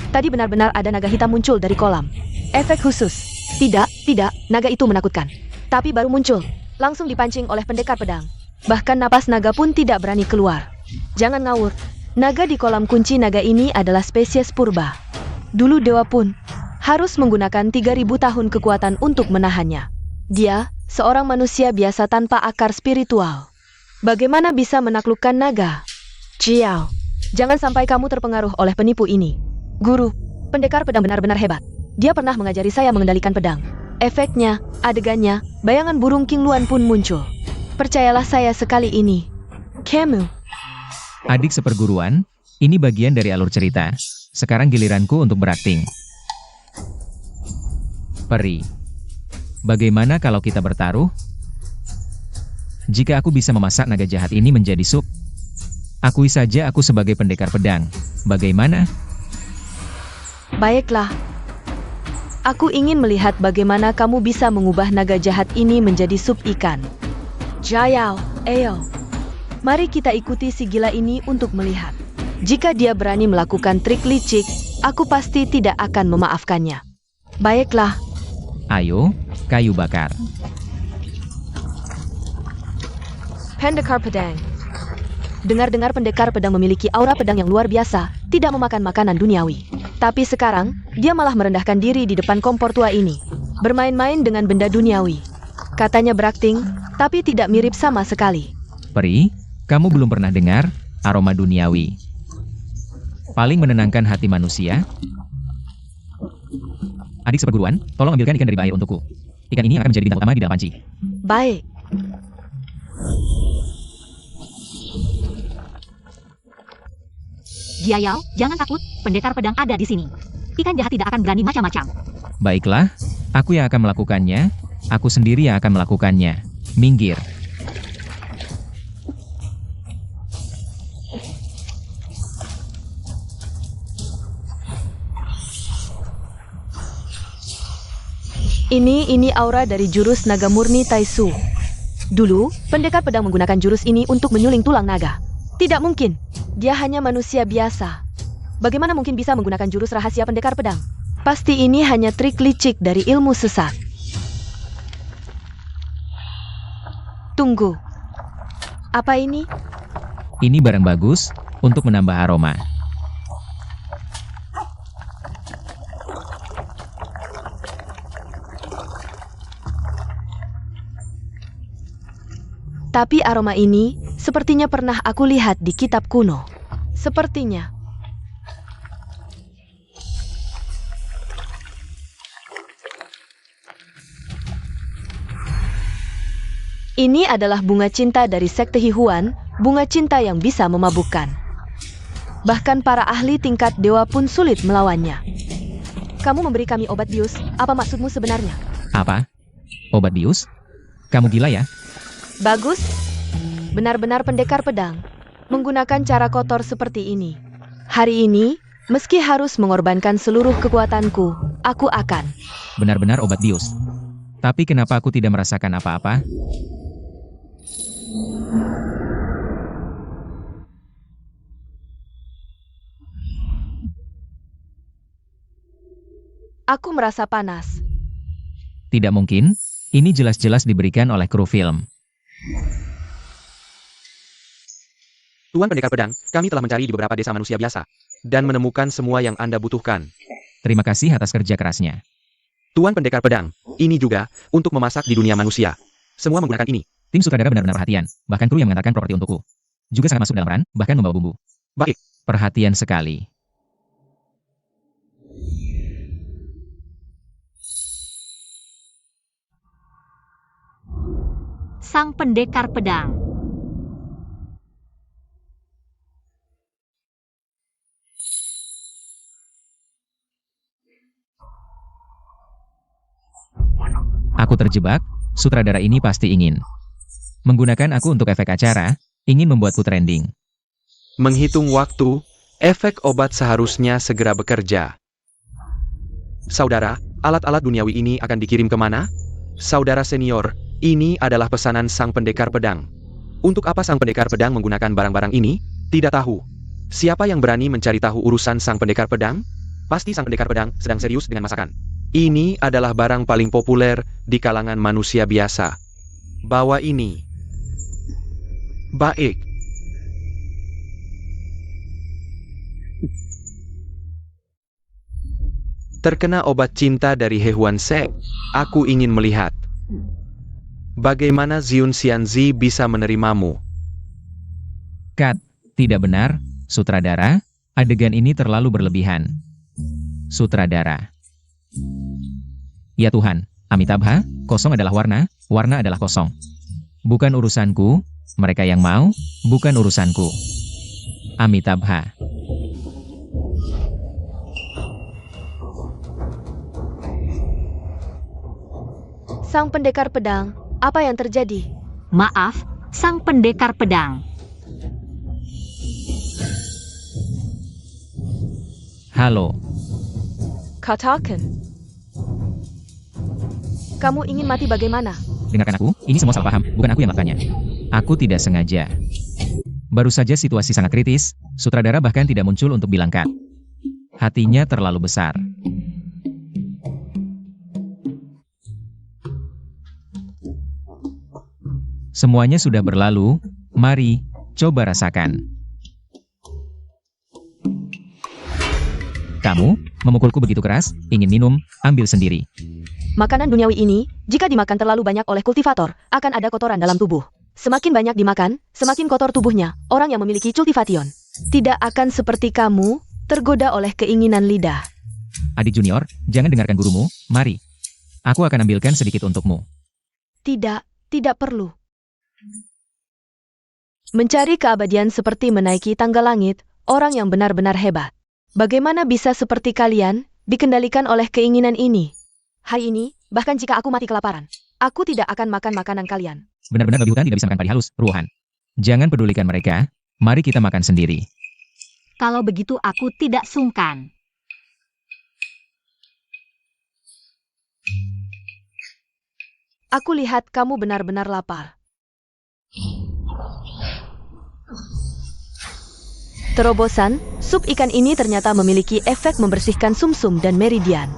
Tadi benar-benar ada naga hitam muncul dari kolam. Efek khusus. Tidak, naga itu menakutkan. Tapi baru muncul, langsung dipancing oleh pendekar pedang. Bahkan napas naga pun tidak berani keluar. Jangan ngawur, naga di kolam kunci naga ini adalah spesies purba. Dulu dewa pun harus menggunakan 3000 tahun kekuatan untuk menahannya. Dia, seorang manusia biasa tanpa akar spiritual. Bagaimana bisa menaklukkan naga? Jiao, jangan sampai kamu terpengaruh oleh penipu ini. Guru, pendekar pedang benar-benar hebat. Dia pernah mengajari saya mengendalikan pedang. Efeknya, adegannya, bayangan burung King Luan pun muncul. Percayalah saya sekali ini. Kamu. Adik seperguruan, ini bagian dari alur cerita. Sekarang giliranku untuk berakting. Peri, bagaimana kalau kita bertaruh? Jika aku bisa memasak naga jahat ini menjadi sup, akui saja aku sebagai pendekar pedang. Bagaimana? Baiklah. Aku ingin melihat bagaimana kamu bisa mengubah naga jahat ini menjadi sup ikan. Jayao, ayo. Mari kita ikuti si gila ini untuk melihat. Jika dia berani melakukan trik licik, aku pasti tidak akan memaafkannya. Baiklah. Ayo, kayu bakar. Pendekar pedang. Dengar-dengar pendekar pedang memiliki aura pedang yang luar biasa, tidak memakan makanan duniawi. Tapi sekarang, dia malah merendahkan diri di depan kompor tua ini. Bermain-main dengan benda duniawi. Katanya berakting, tapi tidak mirip sama sekali. Peri, kamu belum pernah dengar aroma duniawi. Paling menenangkan hati manusia. Adik seperguruan, tolong ambilkan ikan dari air untukku. Ikan ini akan menjadi bintang utama di dalam panci. Baik. Jiayao, jangan takut, pendekar pedang ada di sini. Ikan jahat tidak akan berani macam-macam. Baiklah, aku yang akan melakukannya. Aku sendiri yang akan melakukannya. Minggir. Ini aura dari jurus naga murni Taisu. Dulu, pendekar pedang menggunakan jurus ini untuk menyuling tulang naga. Tidak mungkin. Dia hanya manusia biasa. Bagaimana mungkin bisa menggunakan jurus rahasia pendekar pedang? Pasti ini hanya trik licik dari ilmu sesat. Tunggu. Apa ini? Ini barang bagus untuk menambah aroma. Tapi aroma ini sepertinya pernah aku lihat di kitab kuno. Sepertinya. Ini adalah bunga cinta dari sekte Hihuan, bunga cinta yang bisa memabukkan. Bahkan para ahli tingkat dewa pun sulit melawannya. Kamu memberi kami obat bius, apa maksudmu sebenarnya? Apa? Obat bius? Kamu gila ya? Bagus. Benar-benar pendekar pedang. Menggunakan cara kotor seperti ini. Hari ini, meski harus mengorbankan seluruh kekuatanku, aku akan. Benar-benar obat bius. Tapi kenapa aku tidak merasakan apa-apa? Aku merasa panas. Tidak mungkin. Ini jelas-jelas diberikan oleh kru film. Tuan Pendekar Pedang, kami telah mencari di beberapa desa manusia biasa. Dan menemukan semua yang Anda butuhkan. Terima kasih atas kerja kerasnya. Tuan Pendekar Pedang, ini juga untuk memasak di dunia manusia. Semua menggunakan ini. Tim sutradara benar-benar perhatian. Bahkan kru yang mengantarkan properti untukku. Juga sangat masuk dalam peran, bahkan membawa bumbu. Baik. Perhatian sekali. Sang Pendekar Pedang. Aku terjebak, sutradara ini pasti ingin menggunakan aku untuk efek acara, ingin membuatku trending. Menghitung waktu, efek obat seharusnya segera bekerja. Saudara, alat-alat duniawi ini akan dikirim kemana? Saudara senior, ini adalah pesanan Sang Pendekar Pedang. Untuk apa Sang Pendekar Pedang menggunakan barang-barang ini? Tidak tahu. Siapa yang berani mencari tahu urusan Sang Pendekar Pedang? Pasti Sang Pendekar Pedang sedang serius dengan masakan. Ini adalah barang paling populer di kalangan manusia biasa. Bawa ini. Baik. Terkena obat cinta dari Hehuan Sek, aku ingin melihat bagaimana Ziun Xianzi bisa menerimamu. Cut, tidak benar, sutradara, adegan ini terlalu berlebihan. Sutradara. Ya Tuhan, Amitabha, kosong adalah warna, warna adalah kosong. Bukan urusanku, mereka yang mau, bukan urusanku. Amitabha. Sang Pendekar Pedang, apa yang terjadi? Maaf, Sang Pendekar Pedang. Halo, Katakan. Kamu ingin mati bagaimana? dengarkan aku, ini semua salah paham, bukan aku yang melakukannya. Aku tidak sengaja. Baru saja situasi sangat kritis, sutradara bahkan tidak muncul untuk bilang cut. Hatinya terlalu besar. Semuanya sudah berlalu, mari, coba rasakan. Kamu, memukulku begitu keras, ingin minum, ambil sendiri. Makanan duniawi ini, jika dimakan terlalu banyak oleh kultivator, akan ada kotoran dalam tubuh. Semakin banyak dimakan, semakin kotor tubuhnya, orang yang memiliki cultivation. Tidak akan seperti kamu, tergoda oleh keinginan lidah. Adik junior, jangan dengarkan gurumu, mari. Aku akan ambilkan sedikit untukmu. Tidak, tidak perlu. Mencari keabadian seperti menaiki tangga langit, orang yang benar-benar hebat. Bagaimana bisa seperti kalian, dikendalikan oleh keinginan ini? Hari ini, bahkan jika aku mati kelaparan, aku tidak akan makan makanan kalian. Benar-benar babi hutan tidak bisa makan padi halus, ruuhan. Jangan pedulikan mereka, mari kita makan sendiri. Kalau begitu aku tidak sungkan. Aku lihat kamu benar-benar lapar. Terobosan, sup ikan ini ternyata memiliki efek membersihkan sumsum dan meridian.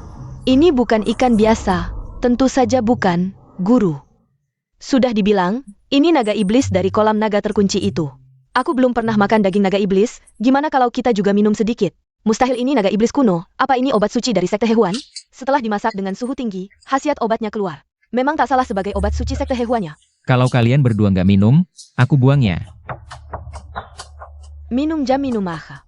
Ini bukan ikan biasa, tentu saja bukan, guru. Sudah dibilang, ini naga iblis dari kolam naga terkunci itu. Aku belum pernah makan daging naga iblis, gimana kalau kita juga minum sedikit? Mustahil ini naga iblis kuno, apa ini obat suci dari sekte Hehuan? Setelah dimasak dengan suhu tinggi, khasiat obatnya keluar. Memang tak salah sebagai obat suci sekte Hehuannya. Kalau kalian berdua nggak minum, aku buangnya. Minum jam minum maha.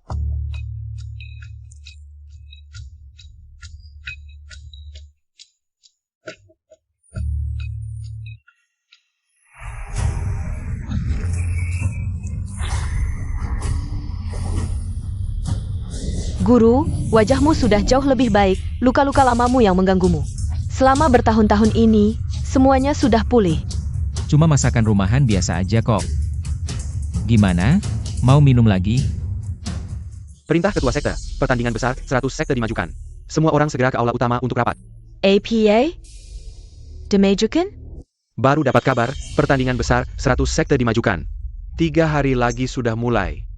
Guru, wajahmu sudah jauh lebih baik, luka-luka lamamu yang mengganggumu. Selama bertahun-tahun ini, semuanya sudah pulih. Cuma masakan rumahan biasa aja kok. Gimana? Mau minum lagi? Perintah Ketua Sekte, pertandingan besar, 100 sekte dimajukan. Semua orang segera ke aula utama untuk rapat. APA? Dimajukan? Baru dapat kabar, pertandingan besar, 100 sekte dimajukan. 3 hari lagi sudah mulai.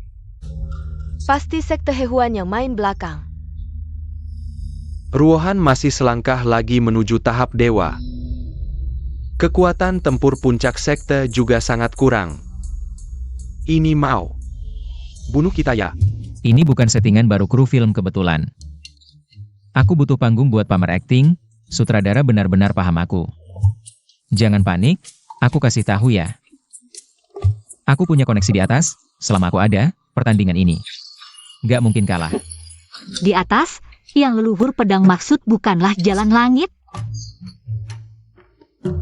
Pasti sekte Hehuan yang main belakang. Ruohan masih selangkah lagi menuju tahap dewa. Kekuatan tempur puncak sekte juga sangat kurang. Ini mau bunuh kita ya? Ini bukan settingan baru kru film kebetulan. Aku butuh panggung buat pamer acting, sutradara benar-benar paham aku. Jangan panik, aku kasih tahu ya. Aku punya koneksi di atas, selama aku ada, pertandingan ini nggak mungkin kalah. Di atas, yang leluhur pedang maksud bukanlah jalan langit.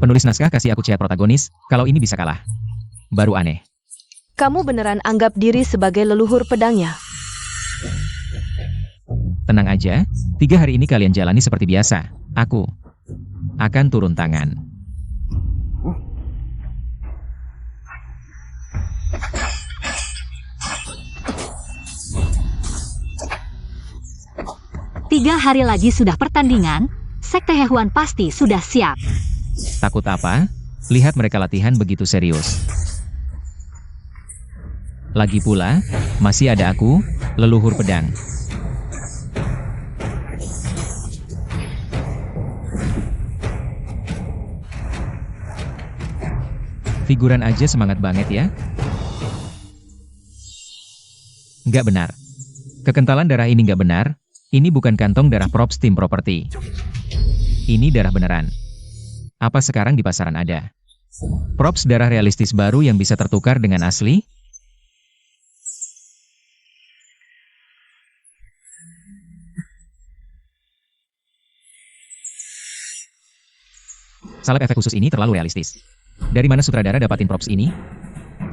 Penulis naskah kasih aku chat protagonis, kalau ini bisa kalah. Baru aneh. Kamu beneran anggap diri sebagai leluhur pedangnya? Tenang aja, 3 hari ini kalian jalani seperti biasa. Aku akan turun tangan. Tiga hari lagi sudah pertandingan, sekte Hehuan pasti sudah siap. Takut apa? Lihat mereka latihan begitu serius. Lagi pula, masih ada aku, leluhur pedang. Figuran aja semangat banget ya. Nggak benar. Kekentalan darah ini nggak benar. Ini bukan kantong darah props tim properti. Ini darah beneran. Apa sekarang di pasaran ada props darah realistis baru yang bisa tertukar dengan asli? Salep efek khusus ini terlalu realistis. Dari mana sutradara dapatin props ini?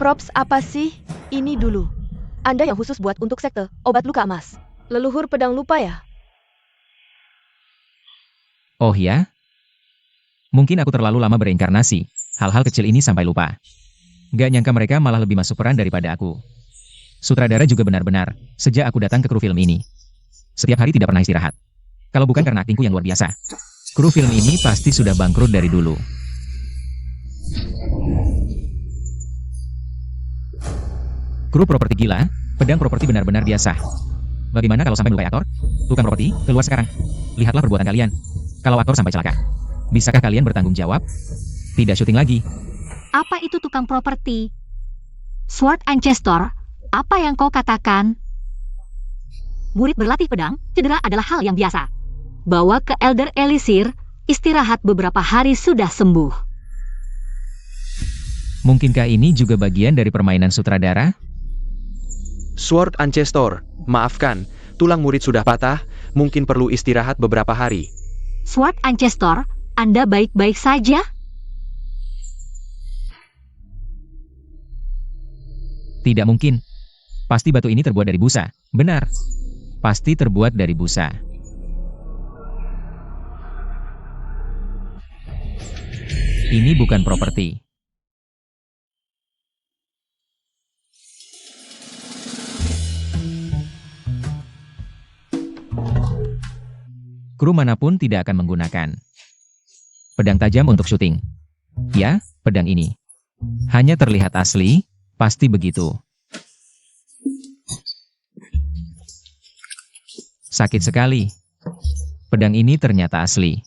Props apa sih? Ini dulu. Anda yang khusus buat untuk sekte, obat luka emas. Leluhur pedang lupa ya? Oh ya? Mungkin aku terlalu lama bereinkarnasi. Hal-hal kecil ini sampai lupa. Gak nyangka mereka malah lebih masuk peran daripada aku. Sutradara juga benar-benar, sejak aku datang ke kru film ini. Setiap hari tidak pernah istirahat. Kalau bukan karena aktingku yang luar biasa. Kru film ini pasti sudah bangkrut dari dulu. Kru properti gila, pedang properti benar-benar biasa. Bagaimana kalau sampai melukai aktor? Tukang properti, keluar sekarang. Lihatlah perbuatan kalian. Kalau aktor sampai celaka, bisakah kalian bertanggung jawab? Tidak syuting lagi. Apa itu tukang properti? Sword Ancestor, apa yang kau katakan? Murid berlatih pedang, cedera adalah hal yang biasa. Bawa ke Elder Elisir, istirahat beberapa hari sudah sembuh. Mungkinkah ini juga bagian dari permainan sutradara? Sword Ancestor, maafkan, tulang murid sudah patah, mungkin perlu istirahat beberapa hari. Sword Ancestor, Anda baik-baik saja? Tidak mungkin. Pasti batu ini terbuat dari busa. Benar. Pasti terbuat dari busa. Ini bukan properti. Kru manapun tidak akan menggunakan pedang tajam untuk syuting. Ya, pedang ini. Hanya terlihat asli, pasti begitu. Sakit sekali. Pedang ini ternyata asli.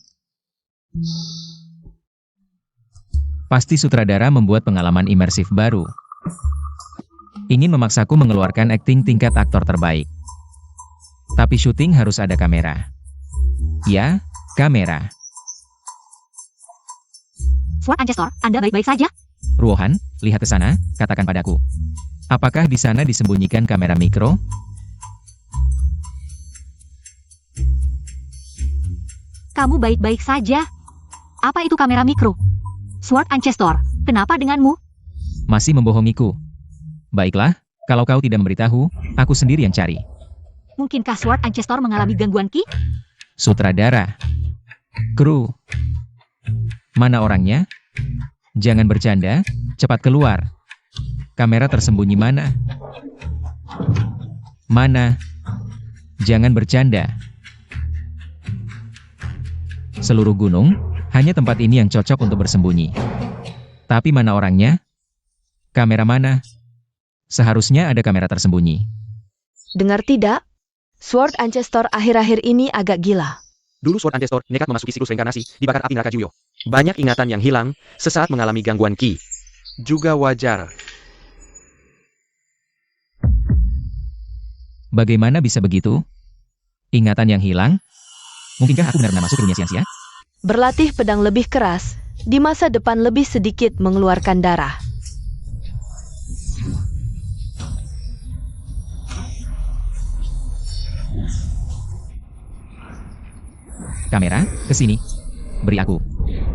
Pasti sutradara membuat pengalaman imersif baru. Ingin memaksaku mengeluarkan akting tingkat aktor terbaik. Tapi syuting harus ada kamera. Ya, kamera. Sword Ancestor, Anda baik-baik saja? Ruohan, lihat ke sana, katakan padaku. Apakah di sana disembunyikan kamera mikro? Kamu baik-baik saja? Apa itu kamera mikro? Sword Ancestor, kenapa denganmu? Masih membohongiku. Baiklah, kalau kau tidak memberitahu, aku sendiri yang cari. Mungkinkah Sword Ancestor mengalami gangguan ki? Sutradara. Kru. Mana orangnya? Jangan bercanda, cepat keluar. Kamera tersembunyi mana? Mana? Jangan bercanda. Seluruh gunung, hanya tempat ini yang cocok untuk bersembunyi. Tapi mana orangnya? Kamera mana? Seharusnya ada kamera tersembunyi. Dengar tidak? Sword Ancestor akhir-akhir ini agak gila. Dulu Sword Ancestor nekat memasuki siklus reinkarnasi, dibakar api neraka Juyo. Banyak ingatan yang hilang, sesaat mengalami gangguan ki. Juga wajar. Bagaimana bisa begitu? Ingatan yang hilang? Mungkinkah aku benar-benar masuk ke dunia sia-sia? Berlatih pedang lebih keras, di masa depan lebih sedikit mengeluarkan darah. Kamera, ke sini. Beri aku.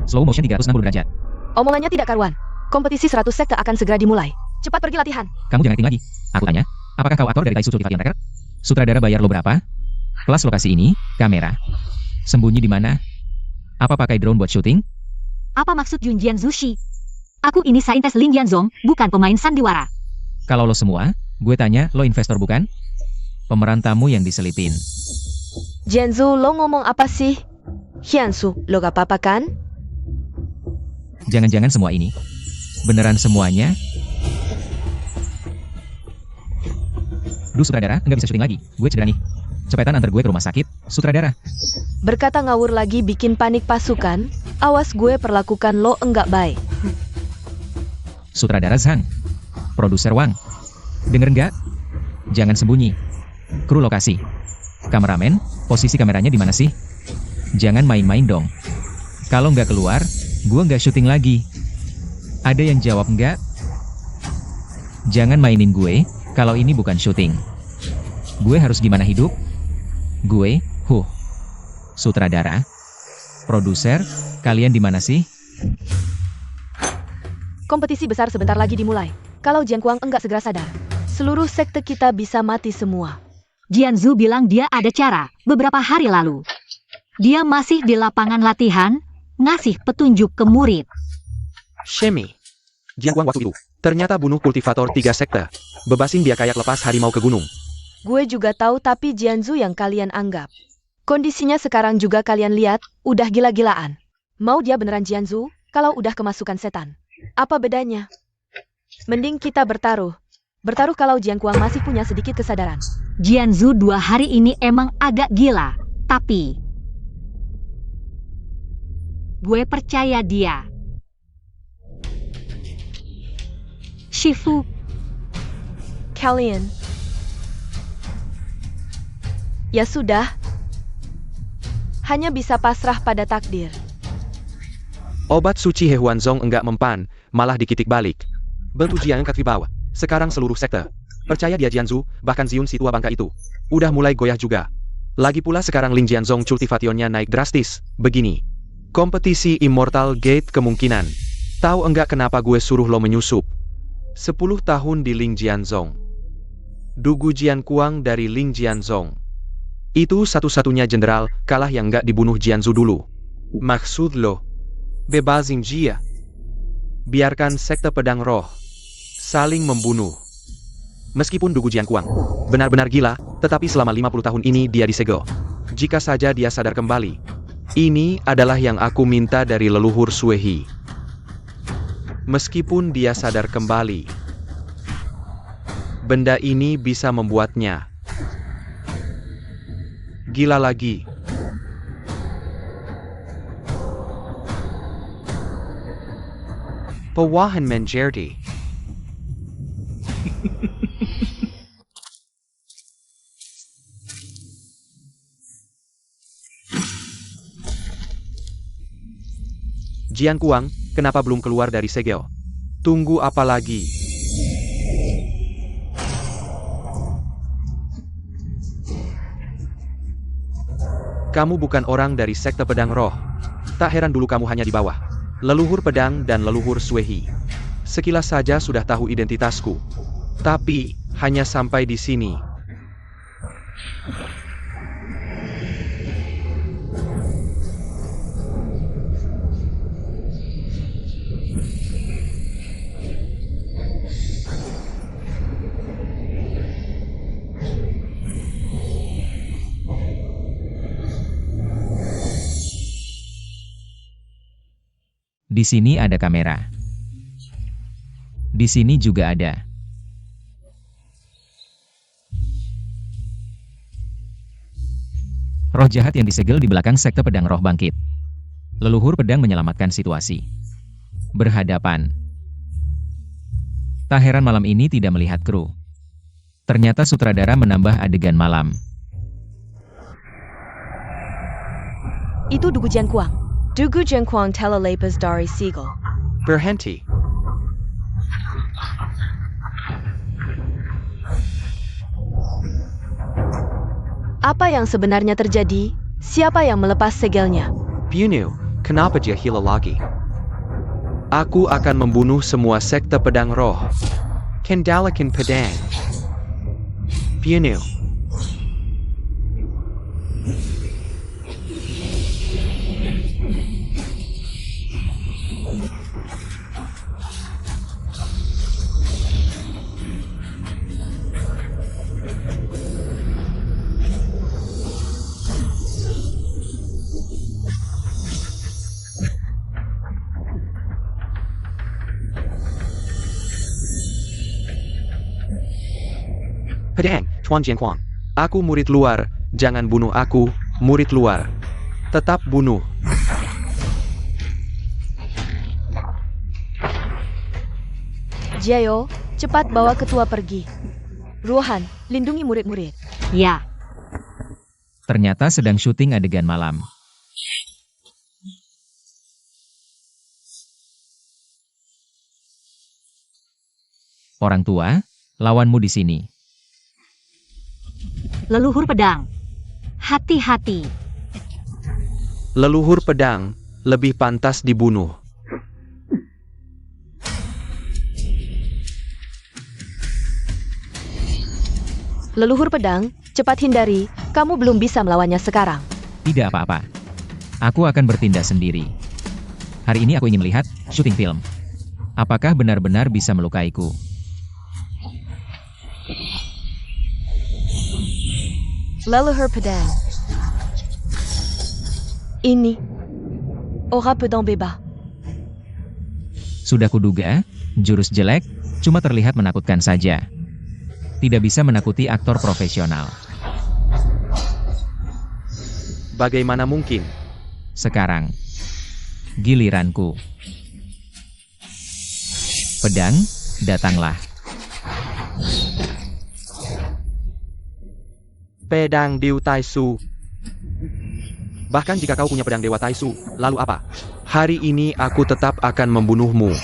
Slow motion 360 derajat. Omongannya tidak karuan. Kompetisi 100 sekte akan segera dimulai. Cepat pergi latihan. Kamu jangan acting lagi. Aku tanya, apakah kau aktor dari Taisu Cultivation Tracker? Sutradara bayar lo berapa? Kelas lokasi ini, kamera. Sembunyi di mana? Apa pakai drone buat syuting? Apa maksud Junjian Zushi? Aku ini saintes Lin Jianzong, bukan pemain sandiwara. Kalau lo semua, gue tanya, lo investor bukan? Pemeran tamu yang diselipin. Jianzu, lo ngomong apa sih? Hyunsu, lo gak apa-apa kan? Jangan-jangan semua ini. Beneran semuanya? Duh sutradara, nggak bisa syuting lagi. Gue cedera nih. Cepetan antar gue ke rumah sakit, sutradara. Berkata ngawur lagi bikin panik pasukan. Awas gue perlakukan lo enggak baik. Sutradara Zhang. Produser Wang. Denger nggak? Jangan sembunyi. Kru lokasi. Kameramen, posisi kameranya di mana sih? Jangan main-main dong. Kalau nggak keluar, gue nggak syuting lagi. Ada yang jawab nggak? Jangan mainin gue, kalau ini bukan syuting. Gue harus gimana hidup? Gue, sutradara, produser, kalian di mana sih? Kompetisi besar sebentar lagi dimulai. Kalau Jian Kuang enggak segera sadar, seluruh sekte kita bisa mati semua. Jianzu bilang dia ada cara, beberapa hari lalu. Dia masih di lapangan latihan, ngasih petunjuk ke murid. Shemi. Jian Kuang waktu itu. Ternyata bunuh kultivator 3 sekte. Bebasin dia kayak lepas harimau ke gunung. Gue juga tahu tapi Jianzu yang kalian anggap. Kondisinya sekarang juga kalian lihat, udah gila-gilaan. Mau dia beneran Jianzu, kalau udah kemasukan setan. Apa bedanya? Mending kita bertaruh. Bertaruh kalau Jian Kuang masih punya sedikit kesadaran. Jianzu 2 hari ini emang agak gila, tapi gue percaya dia. Shifu, Kalian. Ya sudah. Hanya bisa pasrah pada takdir. Obat suci He Huanzong enggak mempan, malah dikitik balik. Bentu Jiang angkat bawah. Sekarang seluruh sekte. Percaya dia Jianzu, bahkan Ziun si tua bangka itu. Udah mulai goyah juga. Lagi pula sekarang Lin Jianzong cultivationnya naik drastis. Begini. Kompetisi Immortal Gate kemungkinan. Tahu enggak kenapa gue suruh lo menyusup? 10 tahun di Ling Jianzong. Dugu Jian Kuang dari Ling Jianzong. Itu satu-satunya jenderal kalah yang enggak dibunuh Jianzu dulu. Maksud lo? Bebazin Jia. Biarkan sekte pedang roh saling membunuh. Meskipun Dugu Jian Kuang benar-benar gila, tetapi selama 50 tahun ini dia disegel. Jika saja dia sadar kembali. Ini adalah yang aku minta dari leluhur Suehi. Meskipun dia sadar kembali, benda ini bisa membuatnya gila lagi. Pewahan menjadi. Jian Kuang, kenapa belum keluar dari segel? Tunggu apa lagi? Kamu bukan orang dari sekte pedang roh. Tak heran dulu kamu hanya di bawah leluhur pedang dan leluhur Suehi. Sekilas saja sudah tahu identitasku. Tapi, hanya sampai di sini. Di sini ada kamera. Di sini juga ada. Roh jahat yang disegel di belakang sekte pedang roh bangkit. Leluhur pedang menyelamatkan situasi. Berhadapan. Tak heran malam ini tidak melihat kru. Ternyata sutradara menambah adegan malam. Itu Dugu Jian Kuang. Dugu Jian Kuang telah lepas dari segel. Berhenti. Apa yang sebenarnya terjadi? Siapa yang melepas segelnya? Piunu, kenapa dia hilang lagi? Aku akan membunuh semua sekte pedang roh. Kendalikan pedang. Piunu. Pedang, Tuan Jian Kuang. Aku murid luar, jangan bunuh aku, murid luar. Tetap bunuh. Jiao, cepat bawa ketua pergi. Ruohan, lindungi murid-murid. Ya, Ternyata sedang syuting adegan malam. Orang tua, lawanmu di sini. leluhur pedang. Hati-hati. Leluhur pedang, lebih pantas dibunuh. Leluhur pedang, cepat hindari, kamu belum bisa melawannya sekarang. Tidak apa-apa. Aku akan bertindak sendiri. Hari ini aku ingin melihat syuting film. Apakah benar-benar bisa melukaiku? Leluhur pedang. Ini. Aura pedang bebas. Sudah kuduga, jurus jelek, cuma terlihat menakutkan saja. Tidak bisa menakuti aktor profesional. Bagaimana mungkin? Sekarang, giliranku. Pedang, datanglah. Pedang Dewa Taisu. Bahkan jika kau punya pedang Dewa Taisu, lalu apa? Hari ini aku tetap akan membunuhmu.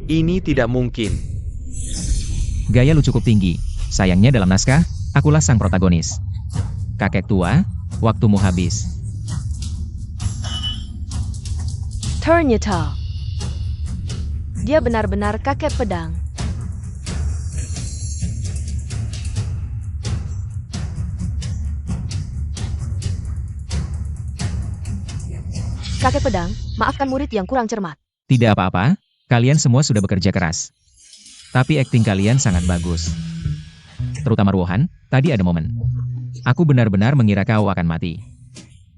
Ini tidak mungkin. Gaya lu cukup tinggi. Sayangnya dalam naskah, akulah sang protagonis. Kakek tua, waktumu habis. Ternyata. Dia benar-benar kakek pedang. Kakek pedang, maafkan murid yang kurang cermat. Tidak apa-apa, kalian semua sudah bekerja keras. Tapi akting kalian sangat bagus. Terutama Ruohan, tadi ada momen. Aku benar-benar mengira kau akan mati.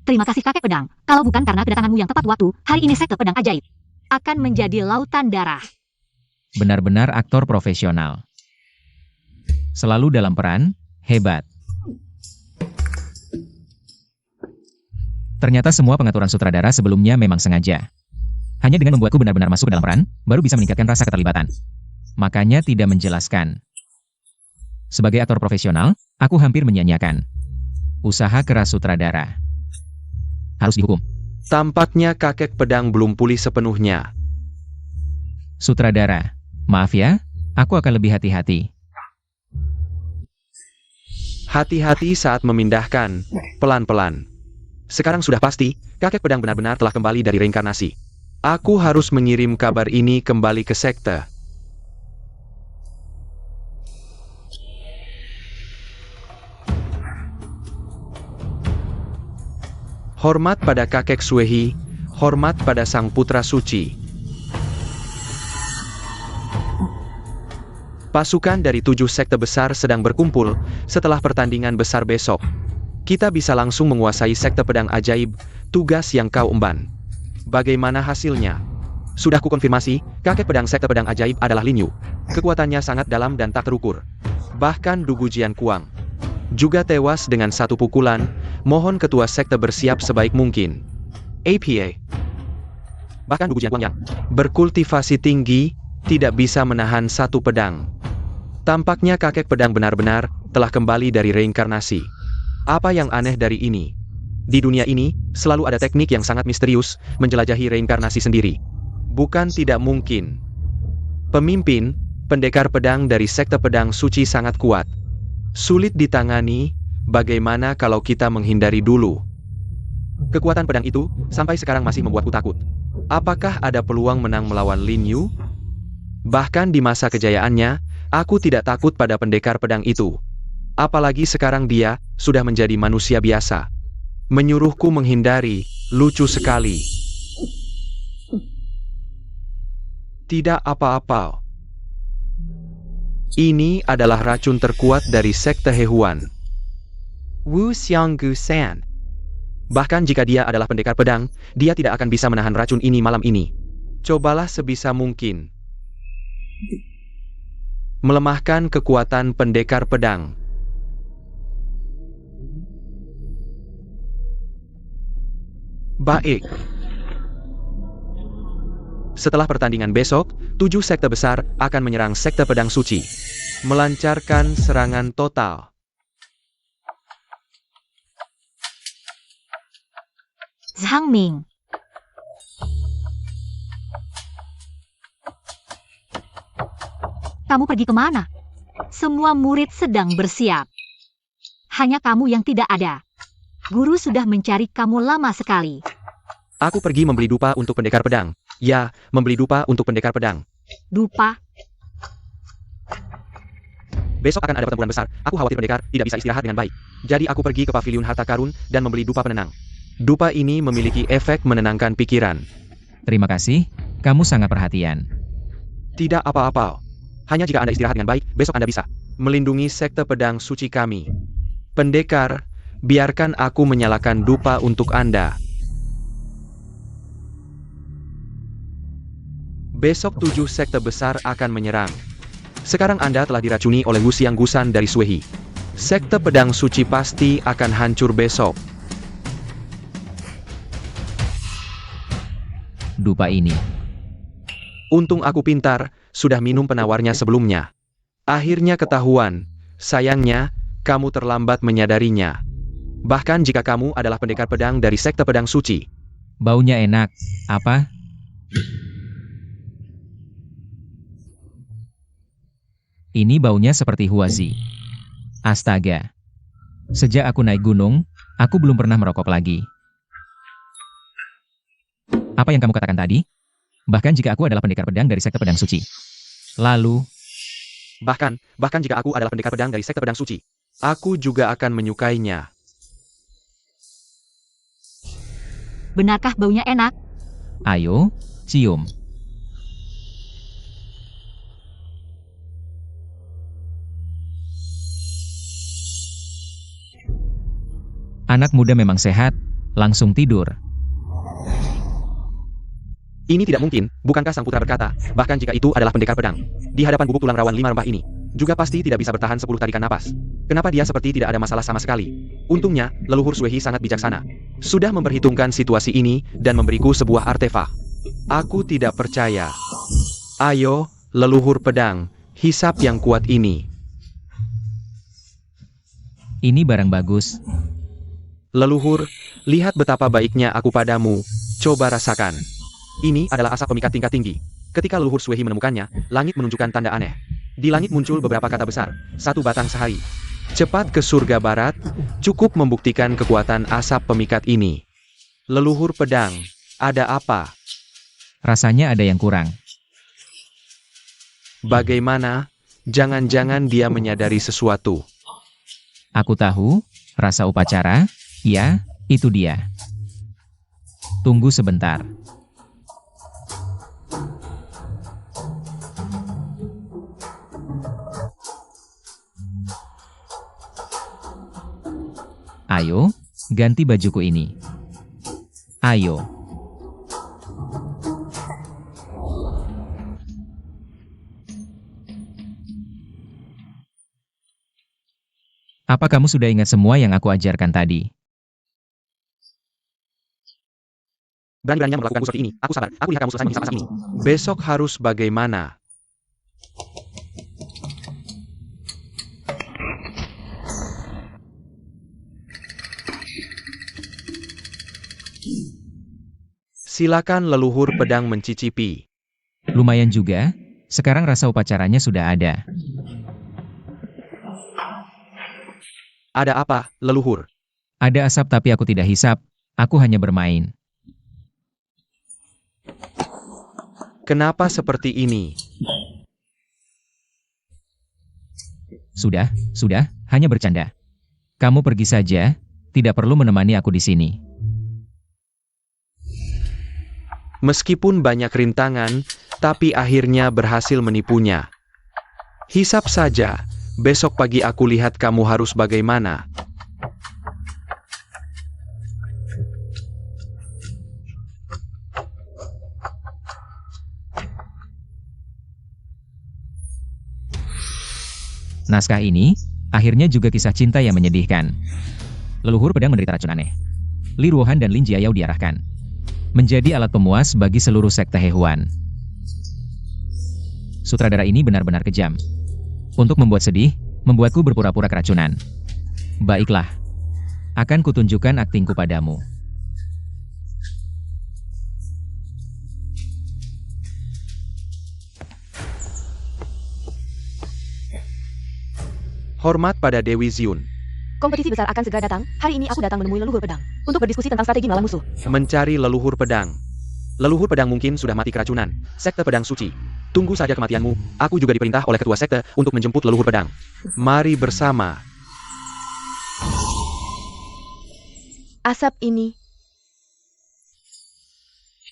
Terima kasih kakek pedang. Kalau bukan karena kedatanganmu yang tepat waktu, hari ini sekte pedang ajaib akan menjadi lautan darah. Benar-benar aktor profesional. Selalu dalam peran, hebat. Ternyata semua pengaturan sutradara sebelumnya memang sengaja. Hanya dengan membuatku benar-benar masuk ke dalam peran, baru bisa meningkatkan rasa keterlibatan. Makanya tidak menjelaskan. Sebagai aktor profesional, aku hampir menyia-nyiakan usaha keras sutradara. Harus dihukum. Tampaknya kakek pedang belum pulih sepenuhnya. Sutradara, maaf ya, aku akan lebih hati-hati. Hati-hati saat memindahkan, pelan-pelan. Sekarang sudah pasti, kakek pedang benar-benar telah kembali dari reinkarnasi. Aku harus mengirim kabar ini kembali ke sekte. Hormat pada kakek Suehi, hormat pada sang putra suci. Pasukan dari 7 sekte besar sedang berkumpul setelah pertandingan besar besok. Kita bisa langsung menguasai sekte pedang ajaib, tugas yang kau emban. Bagaimana hasilnya? Sudah kukonfirmasi, kakek pedang sekte pedang ajaib adalah Lin Yu. Kekuatannya sangat dalam dan tak terukur. Bahkan Dugu Jian Kuang juga tewas dengan satu pukulan. Mohon ketua sekte bersiap sebaik mungkin. APA. Bahkan Dugu Jian Kuang yang berkultivasi tinggi tidak bisa menahan satu pedang. Tampaknya kakek pedang benar-benar telah kembali dari reinkarnasi. Apa yang aneh dari ini? Di dunia ini, selalu ada teknik yang sangat misterius menjelajahi reinkarnasi sendiri. Bukan tidak mungkin. Pemimpin, pendekar pedang dari sekte pedang suci sangat kuat. Sulit ditangani, bagaimana kalau kita menghindari dulu? Kekuatan pedang itu, sampai sekarang masih membuatku takut. Apakah ada peluang menang melawan Lin Yu? Bahkan di masa kejayaannya, aku tidak takut pada pendekar pedang itu. Apalagi sekarang dia sudah menjadi manusia biasa. Menyuruhku menghindari, lucu sekali. Tidak apa-apa. Ini adalah racun terkuat dari sekte Hehuan. Wu Xianggu San. Bahkan jika dia adalah pendekar pedang, dia tidak akan bisa menahan racun ini malam ini. Cobalah sebisa mungkin melemahkan kekuatan pendekar pedang. Baik. Setelah pertandingan besok, 7 sekte besar akan menyerang sekte pedang suci. Melancarkan serangan total. Zhang Ming. Kamu pergi kemana? Semua murid sedang bersiap. Hanya kamu yang tidak ada. Guru sudah mencari kamu lama sekali. Aku pergi membeli dupa untuk pendekar pedang. Ya, membeli dupa untuk pendekar pedang. Dupa. Besok akan ada pertempuran besar. Aku khawatir pendekar tidak bisa istirahat dengan baik. Jadi aku pergi ke paviliun harta karun dan membeli dupa penenang. Dupa ini memiliki efek menenangkan pikiran. Terima kasih, kamu sangat perhatian. Tidak apa-apa. Hanya jika Anda istirahat dengan baik, besok Anda bisa melindungi sekte pedang suci kami. Pendekar, biarkan aku menyalakan dupa untuk Anda. Besok 7 sekte besar akan menyerang. Sekarang Anda telah diracuni oleh Wu Xianggusan dari Suehi. Sekte pedang suci pasti akan hancur besok. Dupa ini. Untung aku pintar, sudah minum penawarnya sebelumnya. Akhirnya ketahuan. Sayangnya, kamu terlambat menyadarinya. Bahkan jika kamu adalah pendekar pedang dari sekte pedang suci. Baunya enak, apa? Ini baunya seperti huazi. Astaga. Sejak aku naik gunung, aku belum pernah merokok lagi. Apa yang kamu katakan tadi? Bahkan jika aku adalah pendekar pedang dari sekte pedang suci. Lalu, Bahkan jika aku adalah pendekar pedang dari sekte pedang suci, aku juga akan menyukainya. Benarkah baunya enak? ayo, cium. Anak muda memang sehat, langsung tidur. Ini tidak mungkin, bukankah sang putra berkata, bahkan jika itu adalah pendekar pedang. Di hadapan bubuk tulang rawan 5 rempah ini, juga pasti tidak bisa bertahan 10 tarikan napas. Kenapa dia seperti tidak ada masalah sama sekali? Untungnya, leluhur Suehi sangat bijaksana. Sudah memperhitungkan situasi ini, dan memberiku sebuah artefak. Aku tidak percaya. Ayo, leluhur pedang, hisap yang kuat ini. Ini barang bagus. Leluhur, lihat betapa baiknya aku padamu. Coba rasakan. Ini adalah asap pemikat tingkat tinggi. Ketika leluhur Suehi menemukannya, langit menunjukkan tanda aneh. Di langit muncul beberapa kata besar, 1 batang sehari. Cepat ke surga barat, cukup membuktikan kekuatan asap pemikat ini. Leluhur pedang, ada apa? Rasanya ada yang kurang. Bagaimana? Jangan-jangan dia menyadari sesuatu. Aku tahu, rasa upacara, ya, itu dia. Tunggu sebentar. Ayo, ganti bajuku ini. Ayo. Apa kamu sudah ingat semua yang aku ajarkan tadi? Berani-beraninya melakukanku seperti ini. Aku sabar, aku lihat kamu selesai menghisap asap ini. Besok harus bagaimana? Silakan leluhur pedang mencicipi. Lumayan juga, sekarang rasa upacaranya sudah ada. Ada apa, leluhur? Ada asap tapi aku tidak hisap, aku hanya bermain. Kenapa seperti ini? Sudah, hanya bercanda. Kamu pergi saja, tidak perlu menemani aku di sini. Meskipun banyak rintangan, tapi akhirnya berhasil menipunya. Hisap saja, besok pagi aku lihat kamu harus bagaimana. Naskah ini, akhirnya juga kisah cinta yang menyedihkan. Leluhur pedang menderita racun aneh. Li Ruohan dan Lin Jiayao diarahkan menjadi alat pemuas bagi seluruh sekte Hehuan. Sutradara ini benar-benar kejam. Untuk membuat sedih, membuatku berpura-pura keracunan. Baiklah, akan kutunjukkan aktingku padamu. Hormat pada Dewi Xiun. Kompetisi besar akan segera datang. Hari ini aku datang menemui leluhur pedang untuk berdiskusi tentang strategi melawan musuh. Mencari leluhur pedang. Leluhur pedang mungkin sudah mati keracunan. Sekte pedang suci. Tunggu saja kematianmu. Aku juga diperintah oleh ketua sekte untuk menjemput leluhur pedang. Mari bersama. Asap ini.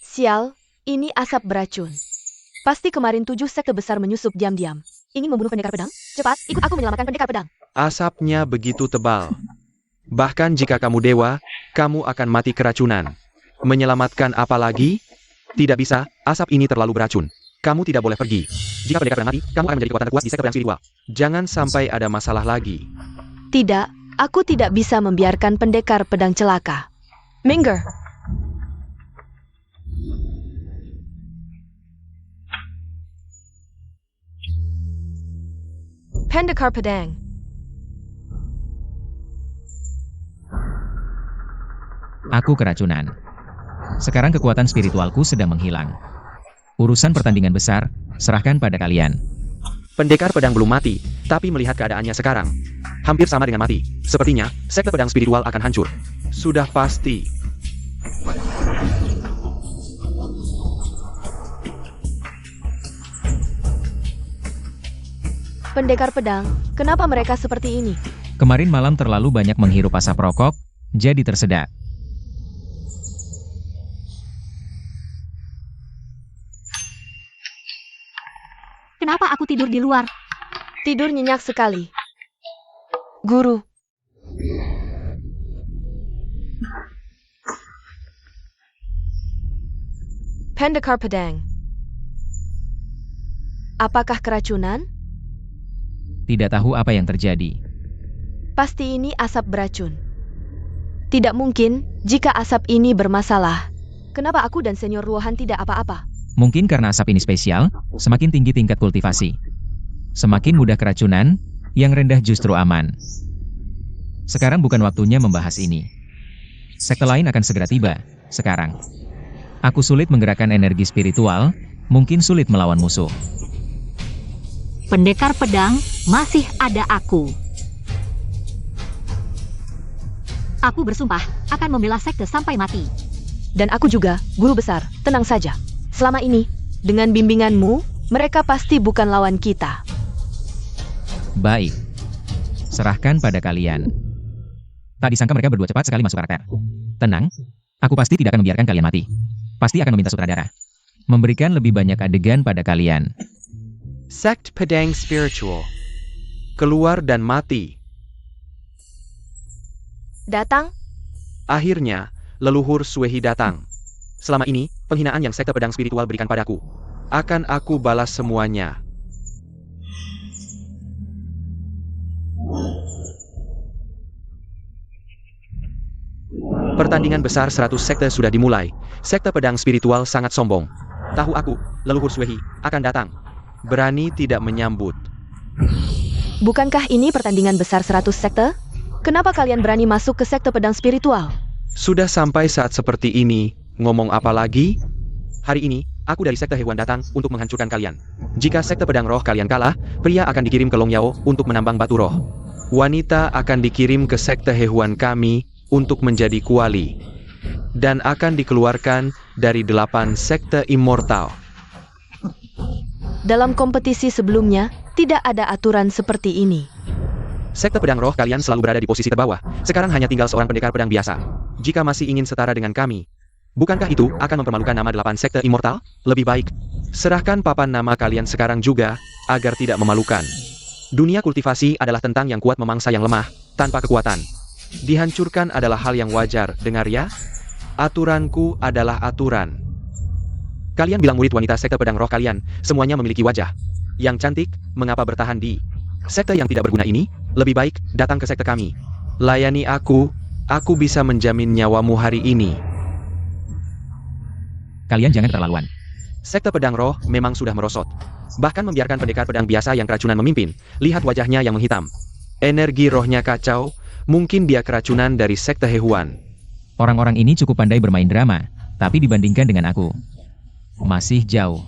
Sial, ini asap beracun. Pasti kemarin 7 sekte besar menyusup diam-diam. Ingin membunuh pendekar pedang? Cepat, ikut aku menyelamatkan pendekar pedang. Asapnya begitu tebal. Bahkan jika kamu dewa, kamu akan mati keracunan. Menyelamatkan apa lagi? Tidak bisa, asap ini terlalu beracun. Kamu tidak boleh pergi. Jika pendekar pedang mati, kamu akan menjadi kekuatan terkuat di sekte pedang spiritual. Jangan sampai ada masalah lagi. Tidak, aku tidak bisa membiarkan pendekar pedang celaka. Minger. Pendekar pedang. Aku keracunan. Sekarang kekuatan spiritualku sedang menghilang. Urusan pertandingan besar, serahkan pada kalian. Pendekar pedang belum mati, tapi melihat keadaannya sekarang, hampir sama dengan mati. Sepertinya, sekte pedang spiritual akan hancur. Sudah pasti. Pendekar pedang, kenapa mereka seperti ini? Kemarin malam terlalu banyak menghirup asap rokok, jadi tersedak. Kenapa aku tidur di luar? Tidur nyenyak sekali. Guru. Pendekar pedang. Apakah keracunan? Tidak tahu apa yang terjadi. Pasti ini asap beracun. Tidak mungkin jika asap ini bermasalah. Kenapa aku dan Senior Ruohan tidak apa-apa? Mungkin karena asap ini spesial, semakin tinggi tingkat kultivasi. Semakin mudah keracunan, yang rendah justru aman. Sekarang bukan waktunya membahas ini. Sekte lain akan segera tiba, sekarang. Aku sulit menggerakkan energi spiritual, mungkin sulit melawan musuh. Pendekar pedang, masih ada aku. Aku bersumpah, akan membela sekte sampai mati. Dan aku juga, guru besar, tenang saja. Selama ini, dengan bimbinganmu, mereka pasti bukan lawan kita. Baik. Serahkan pada kalian. Tak disangka mereka berdua cepat sekali masuk karakter. Tenang, aku pasti tidak akan membiarkan kalian mati. Pasti akan meminta sutradara memberikan lebih banyak adegan pada kalian. Sect Pedang Spiritual. Keluar dan mati. Datang, Akhirnya, leluhur Suehi datang. Selama ini, penghinaan yang sekte pedang spiritual berikan padaku, akan aku balas semuanya. Pertandingan besar 100 sekte sudah dimulai. Sekte pedang spiritual sangat sombong. Tahu aku, leluhur Suehi, akan datang. Berani tidak menyambut. bukankah ini pertandingan besar 100 sekte? Kenapa kalian berani masuk ke sekte pedang spiritual? Sudah sampai saat seperti ini, ngomong apa lagi? Hari ini, aku dari sekte hewan datang untuk menghancurkan kalian. Jika sekte pedang roh kalian kalah, pria akan dikirim ke Longyao untuk menambang batu roh. Wanita akan dikirim ke sekte hewan kami untuk menjadi kuali. Dan akan dikeluarkan dari 8 sekte immortal. Dalam kompetisi sebelumnya, tidak ada aturan seperti ini. Sekte pedang roh kalian selalu berada di posisi terbawah. Sekarang hanya tinggal seorang pendekar pedang biasa. Jika masih ingin setara dengan kami, bukankah itu akan mempermalukan nama 8 sekte immortal? Lebih baik, serahkan papan nama kalian sekarang juga, agar tidak memalukan. Dunia kultivasi adalah tentang yang kuat memangsa yang lemah, tanpa kekuatan. Dihancurkan adalah hal yang wajar, dengar ya? Aturanku adalah aturan. Kalian bilang murid wanita sekte pedang roh kalian, semuanya memiliki wajah yang cantik, mengapa bertahan di sekte yang tidak berguna ini? Lebih baik, datang ke sekte kami. Layani aku bisa menjamin nyawamu hari ini. Kalian jangan keterlaluan. Sekte pedang roh memang sudah merosot. Bahkan membiarkan pendekar pedang biasa yang keracunan memimpin. Lihat wajahnya yang menghitam. Energi rohnya kacau, mungkin dia keracunan dari sekte hewan. Orang-orang ini cukup pandai bermain drama, tapi dibandingkan dengan aku, masih jauh.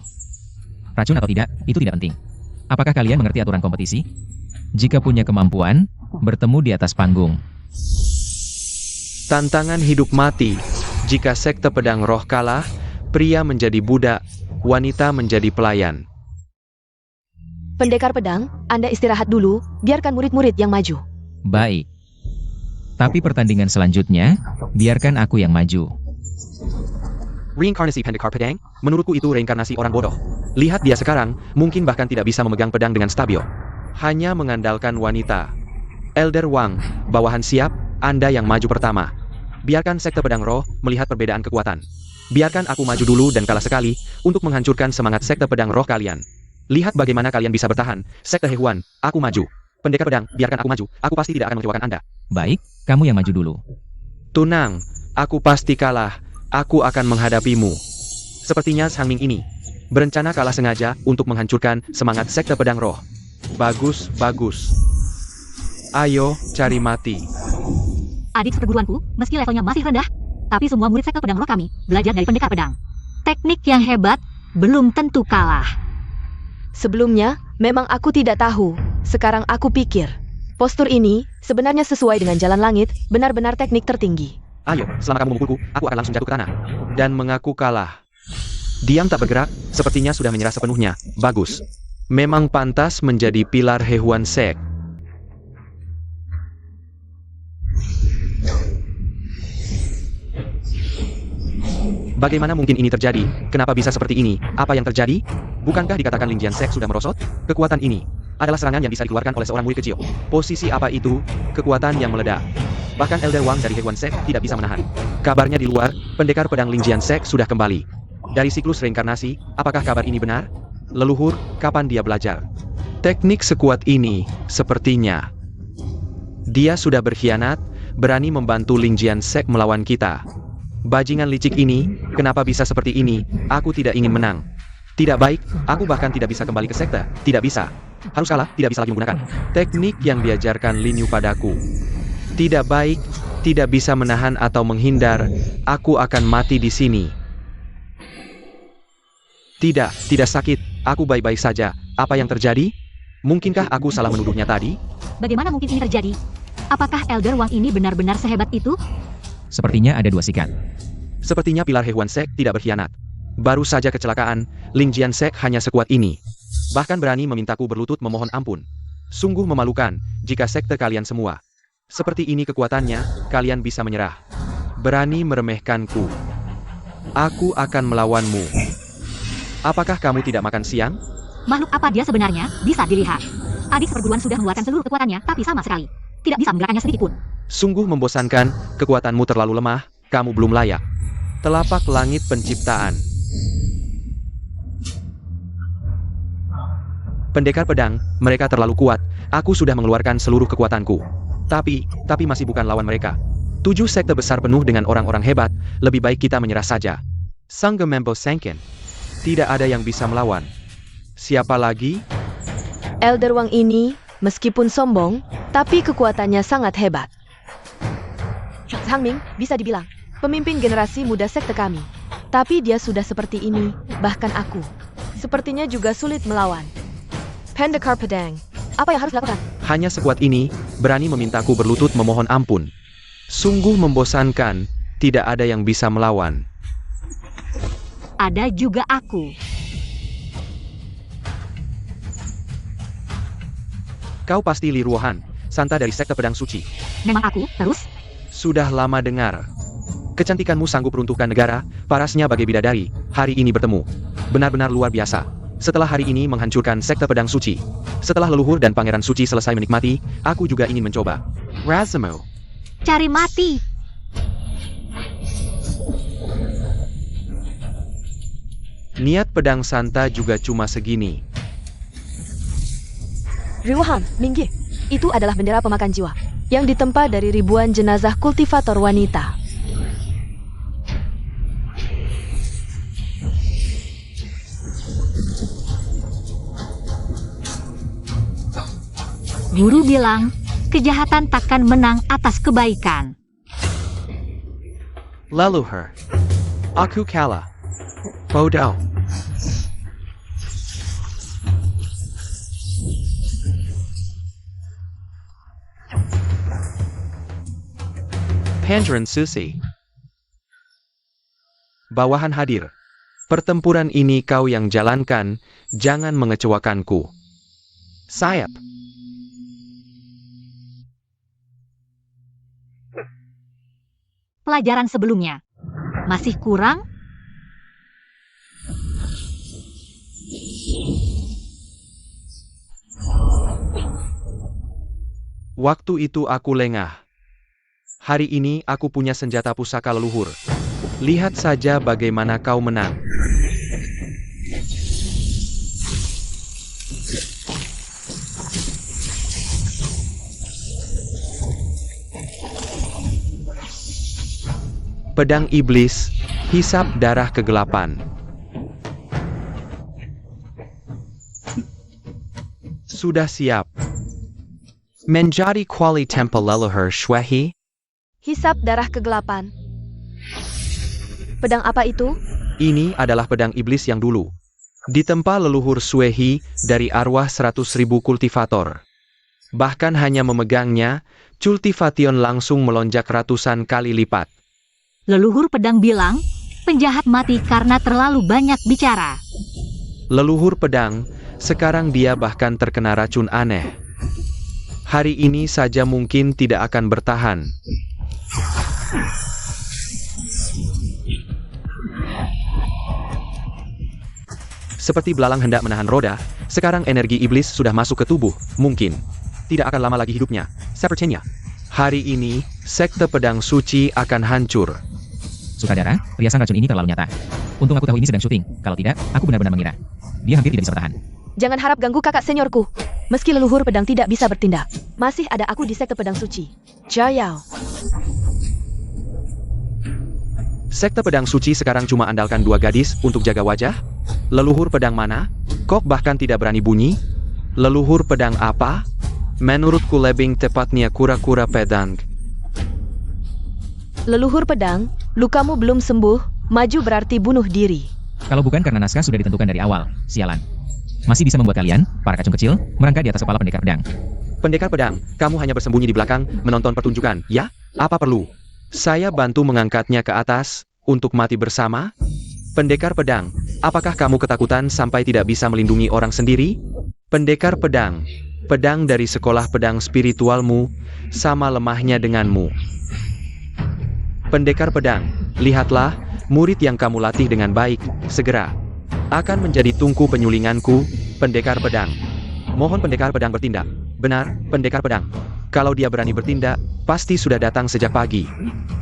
Racun atau tidak, itu tidak penting. Apakah kalian mengerti aturan kompetisi? Jika punya kemampuan, bertemu di atas panggung. Tantangan hidup mati. Jika sekte pedang roh kalah, pria menjadi budak, wanita menjadi pelayan. Pendekar pedang, Anda istirahat dulu, biarkan murid-murid yang maju. Baik. Tapi pertandingan selanjutnya, biarkan aku yang maju. Reinkarnasi pendekar pedang, menurutku itu reinkarnasi orang bodoh. Lihat dia sekarang, mungkin bahkan tidak bisa memegang pedang dengan stabil. Hanya mengandalkan wanita. Elder Wang, bawahan siap, Anda yang maju pertama. Biarkan sekte pedang roh melihat perbedaan kekuatan. Biarkan aku maju dulu dan kalah sekali, untuk menghancurkan semangat sekte pedang roh kalian. Lihat bagaimana kalian bisa bertahan. Sekte hewan, aku maju. Pendekar pedang, biarkan aku maju, aku pasti tidak akan mengecewakan Anda. Baik, kamu yang maju dulu. Tunang, aku pasti kalah. Aku akan menghadapimu. Sepertinya Sang Ming ini berencana kalah sengaja untuk menghancurkan semangat sekte pedang roh. Bagus, bagus. Ayo, cari mati. Adik perguruanku, meski levelnya masih rendah, tapi semua murid sekte pedang roh kami belajar dari pendekar pedang. Teknik yang hebat belum tentu kalah. Sebelumnya, memang aku tidak tahu. Sekarang aku pikir, postur ini sebenarnya sesuai dengan jalan langit, benar-benar teknik tertinggi. Ayo, selama kamu memukulku, aku akan langsung jatuh ke tanah. Dan mengaku kalah. Diam tak bergerak, sepertinya sudah menyerah sepenuhnya. Bagus. Memang pantas menjadi pilar hewan sek. Bagaimana mungkin ini terjadi? Kenapa bisa seperti ini? Apa yang terjadi? Bukankah dikatakan Lingjian Sek sudah merosot? Kekuatan ini adalah serangan yang bisa dikeluarkan oleh seorang murid kecil. Posisi apa itu? Kekuatan yang meledak. Bahkan Elder Wang dari Hewan Sek tidak bisa menahan. Kabarnya di luar, pendekar pedang Lingjian Sek sudah kembali. Dari siklus reinkarnasi, apakah kabar ini benar? Leluhur, kapan dia belajar? Teknik sekuat ini, sepertinya. Dia sudah berkhianat, berani membantu Ling Jiansek melawan kita. Bajingan licik ini, kenapa bisa seperti ini? Aku tidak ingin menang. Tidak baik, aku bahkan tidak bisa kembali ke sekte. Tidak bisa. Harus kalah, tidak bisa lagi menggunakan teknik yang diajarkan Lin Yu padaku. Tidak baik, tidak bisa menahan atau menghindar. Aku akan mati di sini. Tidak sakit. Aku baik-baik saja. Apa yang terjadi? Mungkinkah aku salah menuduhnya tadi? Bagaimana mungkin ini terjadi? Apakah Elder Wang ini benar-benar sehebat itu? Sepertinya ada 2 sikap. Sepertinya pilar He Huan Sek tidak berkhianat. Baru saja kecelakaan, Ling Jiansek hanya sekuat ini. Bahkan berani memintaku berlutut memohon ampun. Sungguh memalukan, jika sekte kalian semua. Seperti ini kekuatannya, kalian bisa menyerah. Berani meremehkanku. Aku akan melawanmu. Apakah kamu tidak makan siang? Makhluk apa dia sebenarnya? Bisa dilihat. Adik seperguruan sudah mengeluarkan seluruh kekuatannya, tapi sama sekali tidak bisa menggerakkannya sedikit pun. Sungguh membosankan, kekuatanmu terlalu lemah, kamu belum layak. Telapak langit penciptaan. Pendekar pedang, mereka terlalu kuat, aku sudah mengeluarkan seluruh kekuatanku. Tapi masih bukan lawan mereka. 7 sekte besar penuh dengan orang-orang hebat, lebih baik kita menyerah saja. Sanggemembo Sengken. Tidak ada yang bisa melawan. Siapa lagi? Elder Wang ini, meskipun sombong, tapi kekuatannya sangat hebat. Hang Ming, bisa dibilang, pemimpin generasi muda sekte kami. Tapi dia sudah seperti ini, bahkan aku. Sepertinya juga sulit melawan. Pendekar pedang, apa yang harus dilakukan? Hanya sekuat ini, berani memintaku berlutut memohon ampun. Sungguh membosankan, tidak ada yang bisa melawan. Ada juga aku. Kau pasti Li Ruohan, santa dari sekte pedang suci. Memang aku, terus? Sudah lama dengar. Kecantikanmu sanggup runtuhkan negara, parasnya bagai bidadari, hari ini bertemu. Benar-benar luar biasa. Setelah hari ini menghancurkan sekte pedang suci. Setelah leluhur dan pangeran suci selesai menikmati, aku juga ingin mencoba. Razamo. Cari mati. Niat pedang santa juga cuma segini. Riwahan, minggir. Itu adalah bendera pemakan jiwa, yang ditempa dari ribuan jenazah kultivator wanita. Guru bilang, kejahatan takkan menang atas kebaikan. Leluhur. Aku kalah. Bodoh. Pangeran Susi. Bawahan hadir. Pertempuran ini kau yang jalankan, jangan mengecewakanku. Sayap. Pelajaran sebelumnya. Masih kurang? Waktu itu aku lengah. Hari ini aku punya senjata pusaka leluhur. Lihat saja bagaimana kau menang. Pedang iblis, hisap darah kegelapan. Sudah siap. Menjadi kuali temple leluhur Shwehi. Hisap darah kegelapan. Pedang apa itu? Ini adalah pedang iblis yang dulu ditempa leluhur Shwehi dari arwah 100.000 kultivator. Bahkan hanya memegangnya, cultivation langsung melonjak ratusan kali lipat. Leluhur pedang bilang, penjahat mati karena terlalu banyak bicara. Leluhur pedang, sekarang dia bahkan terkena racun aneh. Hari ini saja mungkin tidak akan bertahan. Seperti belalang hendak menahan roda, sekarang energi iblis sudah masuk ke tubuh, mungkin tidak akan lama lagi hidupnya. Sepertinya, hari ini, sekte pedang suci akan hancur. Sutradara, riasan racun ini terlalu nyata. Untung aku tahu ini sedang syuting. Kalau tidak, aku benar-benar mengira. Dia hampir tidak bisa bertahan. Jangan harap ganggu kakak seniorku. Meski leluhur pedang tidak bisa bertindak, masih ada aku di sekte pedang suci. Jayao. Sekte pedang suci sekarang cuma andalkan 2 gadis untuk jaga wajah? Leluhur pedang mana? Kok bahkan tidak berani bunyi? Leluhur pedang apa? Menurutku lebih tepatnya kura-kura pedang. Leluhur pedang, lukamu belum sembuh, maju berarti bunuh diri. Kalau bukan karena naskah sudah ditentukan dari awal, sialan. Masih bisa membuat kalian, para kacung kecil, merangkak di atas kepala pendekar pedang. Pendekar pedang, kamu hanya bersembunyi di belakang, menonton pertunjukan, ya? Apa perlu? Saya bantu mengangkatnya ke atas, untuk mati bersama? Pendekar pedang, apakah kamu ketakutan sampai tidak bisa melindungi orang sendiri? Pendekar pedang, pedang dari sekolah pedang spiritualmu, sama lemahnya denganmu. Pendekar pedang, lihatlah, murid yang kamu latih dengan baik, segera akan menjadi tungku penyulinganku, pendekar pedang. Mohon pendekar pedang bertindak. Benar, pendekar pedang. Kalau dia berani bertindak, pasti sudah datang sejak pagi.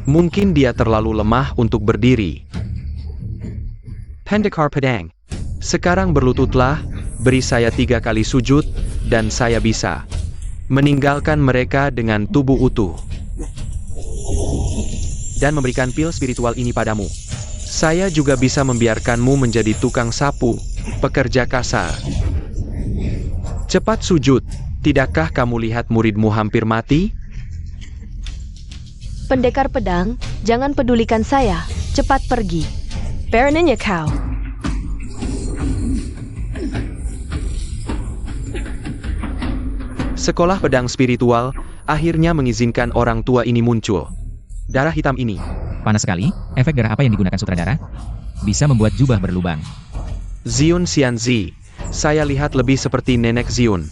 Mungkin dia terlalu lemah untuk berdiri. Pendekar pedang. Sekarang berlututlah, beri saya 3 kali sujud, dan saya bisa meninggalkan mereka dengan tubuh utuh. Dan memberikan pil spiritual ini padamu. Saya juga bisa membiarkanmu menjadi tukang sapu, pekerja kasar. Cepat sujud, tidakkah kamu lihat muridmu hampir mati? Pendekar pedang, jangan pedulikan saya, cepat pergi. Baroninnya kau. Sekolah pedang spiritual akhirnya mengizinkan orang tua ini muncul. Darah hitam ini. Panas sekali, efek darah apa yang digunakan sutradara? Bisa membuat jubah berlubang. Zion Xianzi, saya lihat lebih seperti nenek Zion.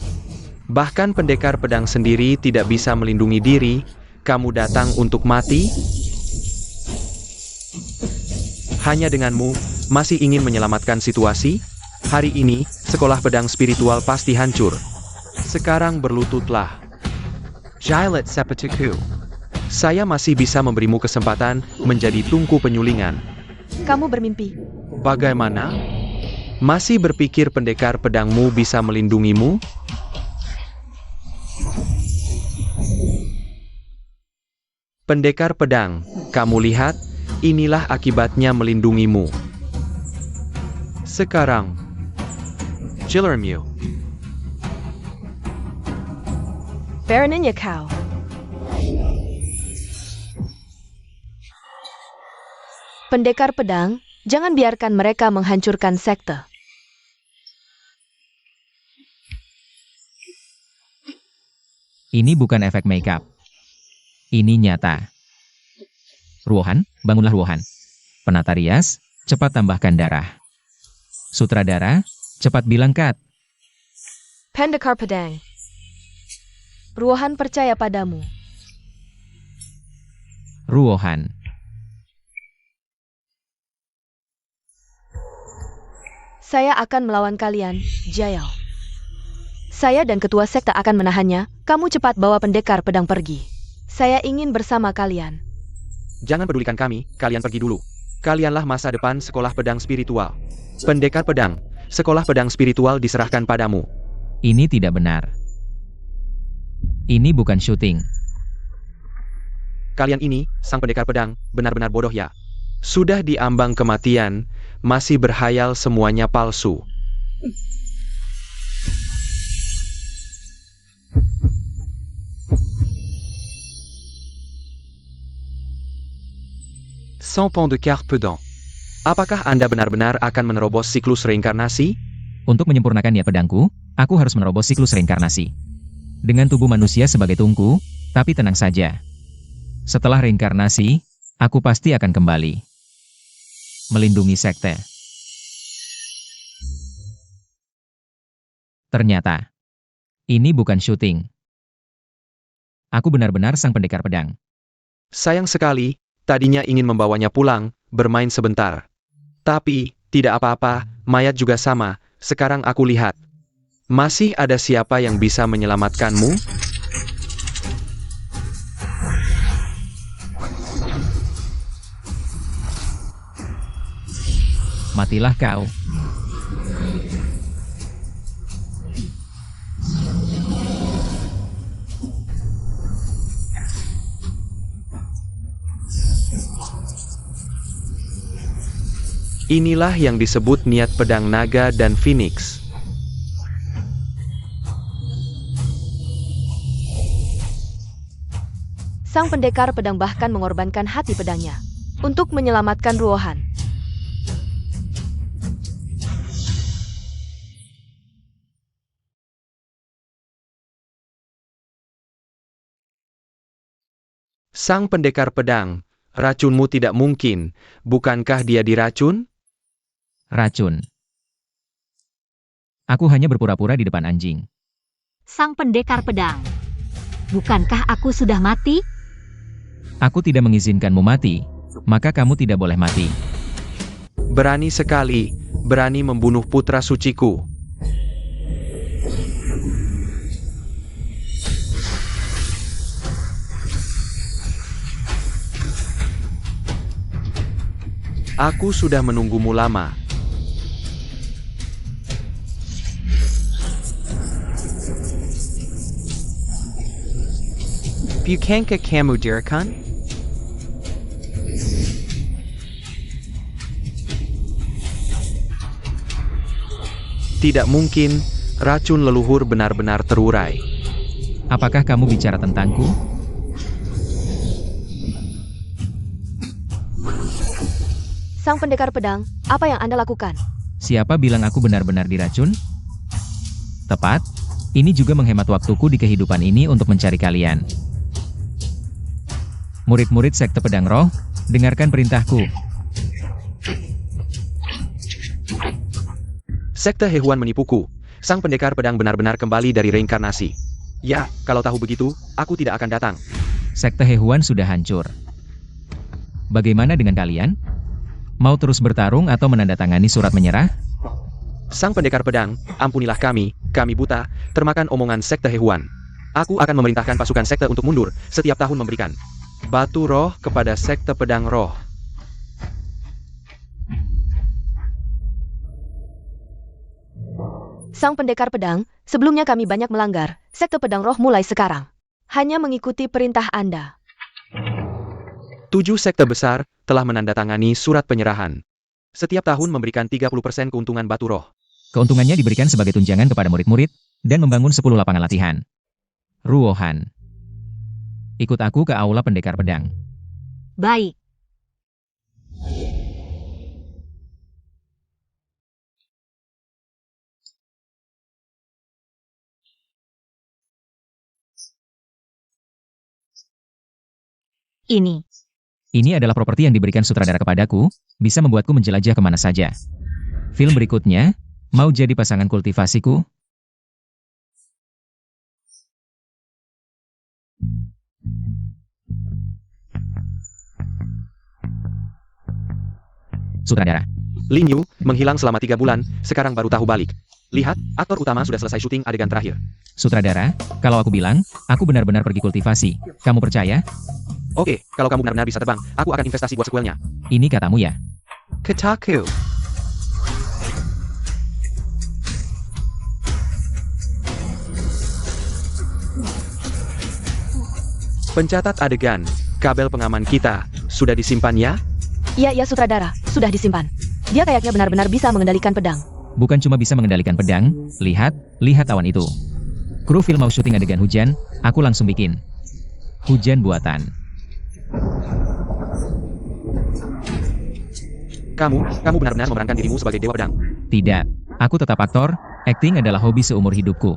Bahkan pendekar pedang sendiri tidak bisa melindungi diri, kamu datang untuk mati? Hanya denganmu, masih ingin menyelamatkan situasi? Hari ini, sekolah pedang spiritual pasti hancur. Sekarang berlututlah. Jailet Sepatuku. Saya masih bisa memberimu kesempatan menjadi tungku penyulingan. Kamu bermimpi. Bagaimana? Masih berpikir pendekar pedangmu bisa melindungimu? Pendekar pedang, kamu lihat, inilah akibatnya melindungimu. Sekarang, Chillermew. Baroninnya kau. Pendekar pedang, jangan biarkan mereka menghancurkan sekte. Ini bukan efek makeup. Ini nyata. Ruohan, bangunlah Ruohan. Penata rias, cepat tambahkan darah. Sutradara, cepat bilang cut. Pendekar pedang. Ruohan percaya padamu. Ruohan. Saya akan melawan kalian, Jayao. Saya dan ketua sekte akan menahannya, kamu cepat bawa pendekar pedang pergi. Saya ingin bersama kalian. Jangan pedulikan kami, kalian pergi dulu. Kalianlah masa depan sekolah pedang spiritual. Pendekar pedang, sekolah pedang spiritual diserahkan padamu. Ini tidak benar. Ini bukan syuting. Kalian ini, sang pendekar pedang, benar-benar bodoh ya. Sudah diambang kematian, masih berhayal semuanya palsu. Sans pont de Carpedon. Apakah Anda benar-benar akan menerobos siklus reinkarnasi? Untuk menyempurnakan niat pedangku, aku harus menerobos siklus reinkarnasi. Dengan tubuh manusia sebagai tungku, tapi tenang saja. Setelah reinkarnasi, aku pasti akan kembali. Melindungi sekte. Ternyata, ini bukan syuting. Aku benar-benar sang pendekar pedang. Sayang sekali, tadinya ingin membawanya pulang, bermain sebentar. Tapi, tidak apa-apa, mayat juga sama, sekarang aku lihat. Masih ada siapa yang bisa menyelamatkanmu? Matilah kau. Inilah yang disebut niat pedang naga dan Phoenix. Sang pendekar pedang bahkan mengorbankan hati pedangnya untuk menyelamatkan Ruohan. Sang pendekar pedang, racunmu tidak mungkin, bukankah dia diracun? Racun. Aku hanya berpura-pura di depan anjing. Sang pendekar pedang. Bukankah aku sudah mati? Aku tidak mengizinkanmu mati, maka kamu tidak boleh mati. Berani sekali, berani membunuh putra suciku. Aku sudah menunggumu lama. Bukankah kamu Dirakan? Tidak mungkin, racun leluhur benar-benar terurai. Apakah kamu bicara tentangku? Sang pendekar pedang, apa yang Anda lakukan? Siapa bilang aku benar-benar diracun? Tepat, ini juga menghemat waktuku di kehidupan ini untuk mencari kalian. Murid-murid Sekte Pedang Roh, dengarkan perintahku. Sekte Hehuan menipuku. Sang pendekar pedang benar-benar kembali dari reinkarnasi. Ya, kalau tahu begitu, aku tidak akan datang. Sekte Hehuan sudah hancur. Bagaimana dengan kalian? Mau terus bertarung atau menandatangani surat menyerah? Sang pendekar pedang, ampunilah kami buta, termakan omongan Sekte Hehuan. Aku akan memerintahkan pasukan sekte untuk mundur, setiap tahun memberikan batu roh kepada Sekte Pedang Roh. Sang pendekar pedang, sebelumnya kami banyak melanggar. Sekte Pedang Roh mulai sekarang hanya mengikuti perintah Anda. 7 sekte besar telah menandatangani surat penyerahan. Setiap tahun memberikan 30% keuntungan batu roh. Keuntungannya diberikan sebagai tunjangan kepada murid-murid, dan membangun 10 lapangan latihan. Ruohan. Ikut aku ke aula pendekar pedang. Baik. Ini adalah properti yang diberikan sutradara kepadaku, bisa membuatku menjelajah kemana saja. Film berikutnya, mau jadi pasangan kultivasiku? Sutradara. Lin Yu, menghilang selama 3 bulan, sekarang baru tahu balik. Lihat, aktor utama sudah selesai syuting adegan terakhir. Sutradara, kalau aku bilang, aku benar-benar pergi kultivasi, kamu percaya? Oke, kalau kamu benar-benar bisa terbang, aku akan investasi buat sequelnya. Ini katamu ya. Kataku. Pencatat adegan, kabel pengaman kita, sudah disimpan ya? Iya, sutradara, sudah disimpan. Dia kayaknya benar-benar bisa mengendalikan pedang. Bukan cuma bisa mengendalikan pedang, lihat awan itu. Kru film mau syuting adegan hujan, aku langsung bikin. Hujan buatan. Kamu benar-benar memerankan dirimu sebagai dewa pedang. Tidak, aku tetap aktor, akting adalah hobi seumur hidupku.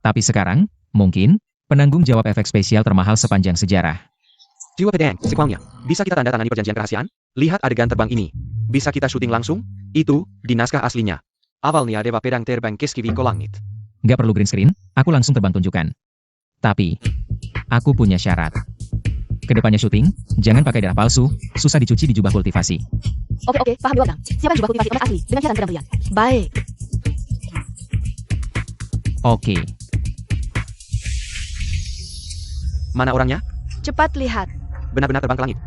Tapi sekarang, mungkin, penanggung jawab efek spesial termahal sepanjang sejarah. Jiwa pedang, sequelnya. Bisa kita tanda tangani perjanjian kerahasiaan? Lihat adegan terbang ini. Bisa kita syuting langsung? Itu, di naskah aslinya. Awalnya dewa pedang terbang ke Skiviko langit. Nggak perlu green screen, aku langsung terbang tunjukkan. Tapi, aku punya syarat. Kedepannya syuting, jangan pakai darah palsu, susah dicuci di jubah kultivasi. Oke, paham dewa pedang. Siapa jubah kultivasi emas asli, dengan hiasan pedang brilian. Baik. Oke. Mana orangnya? Cepat lihat. Benar-benar terbang ke langit.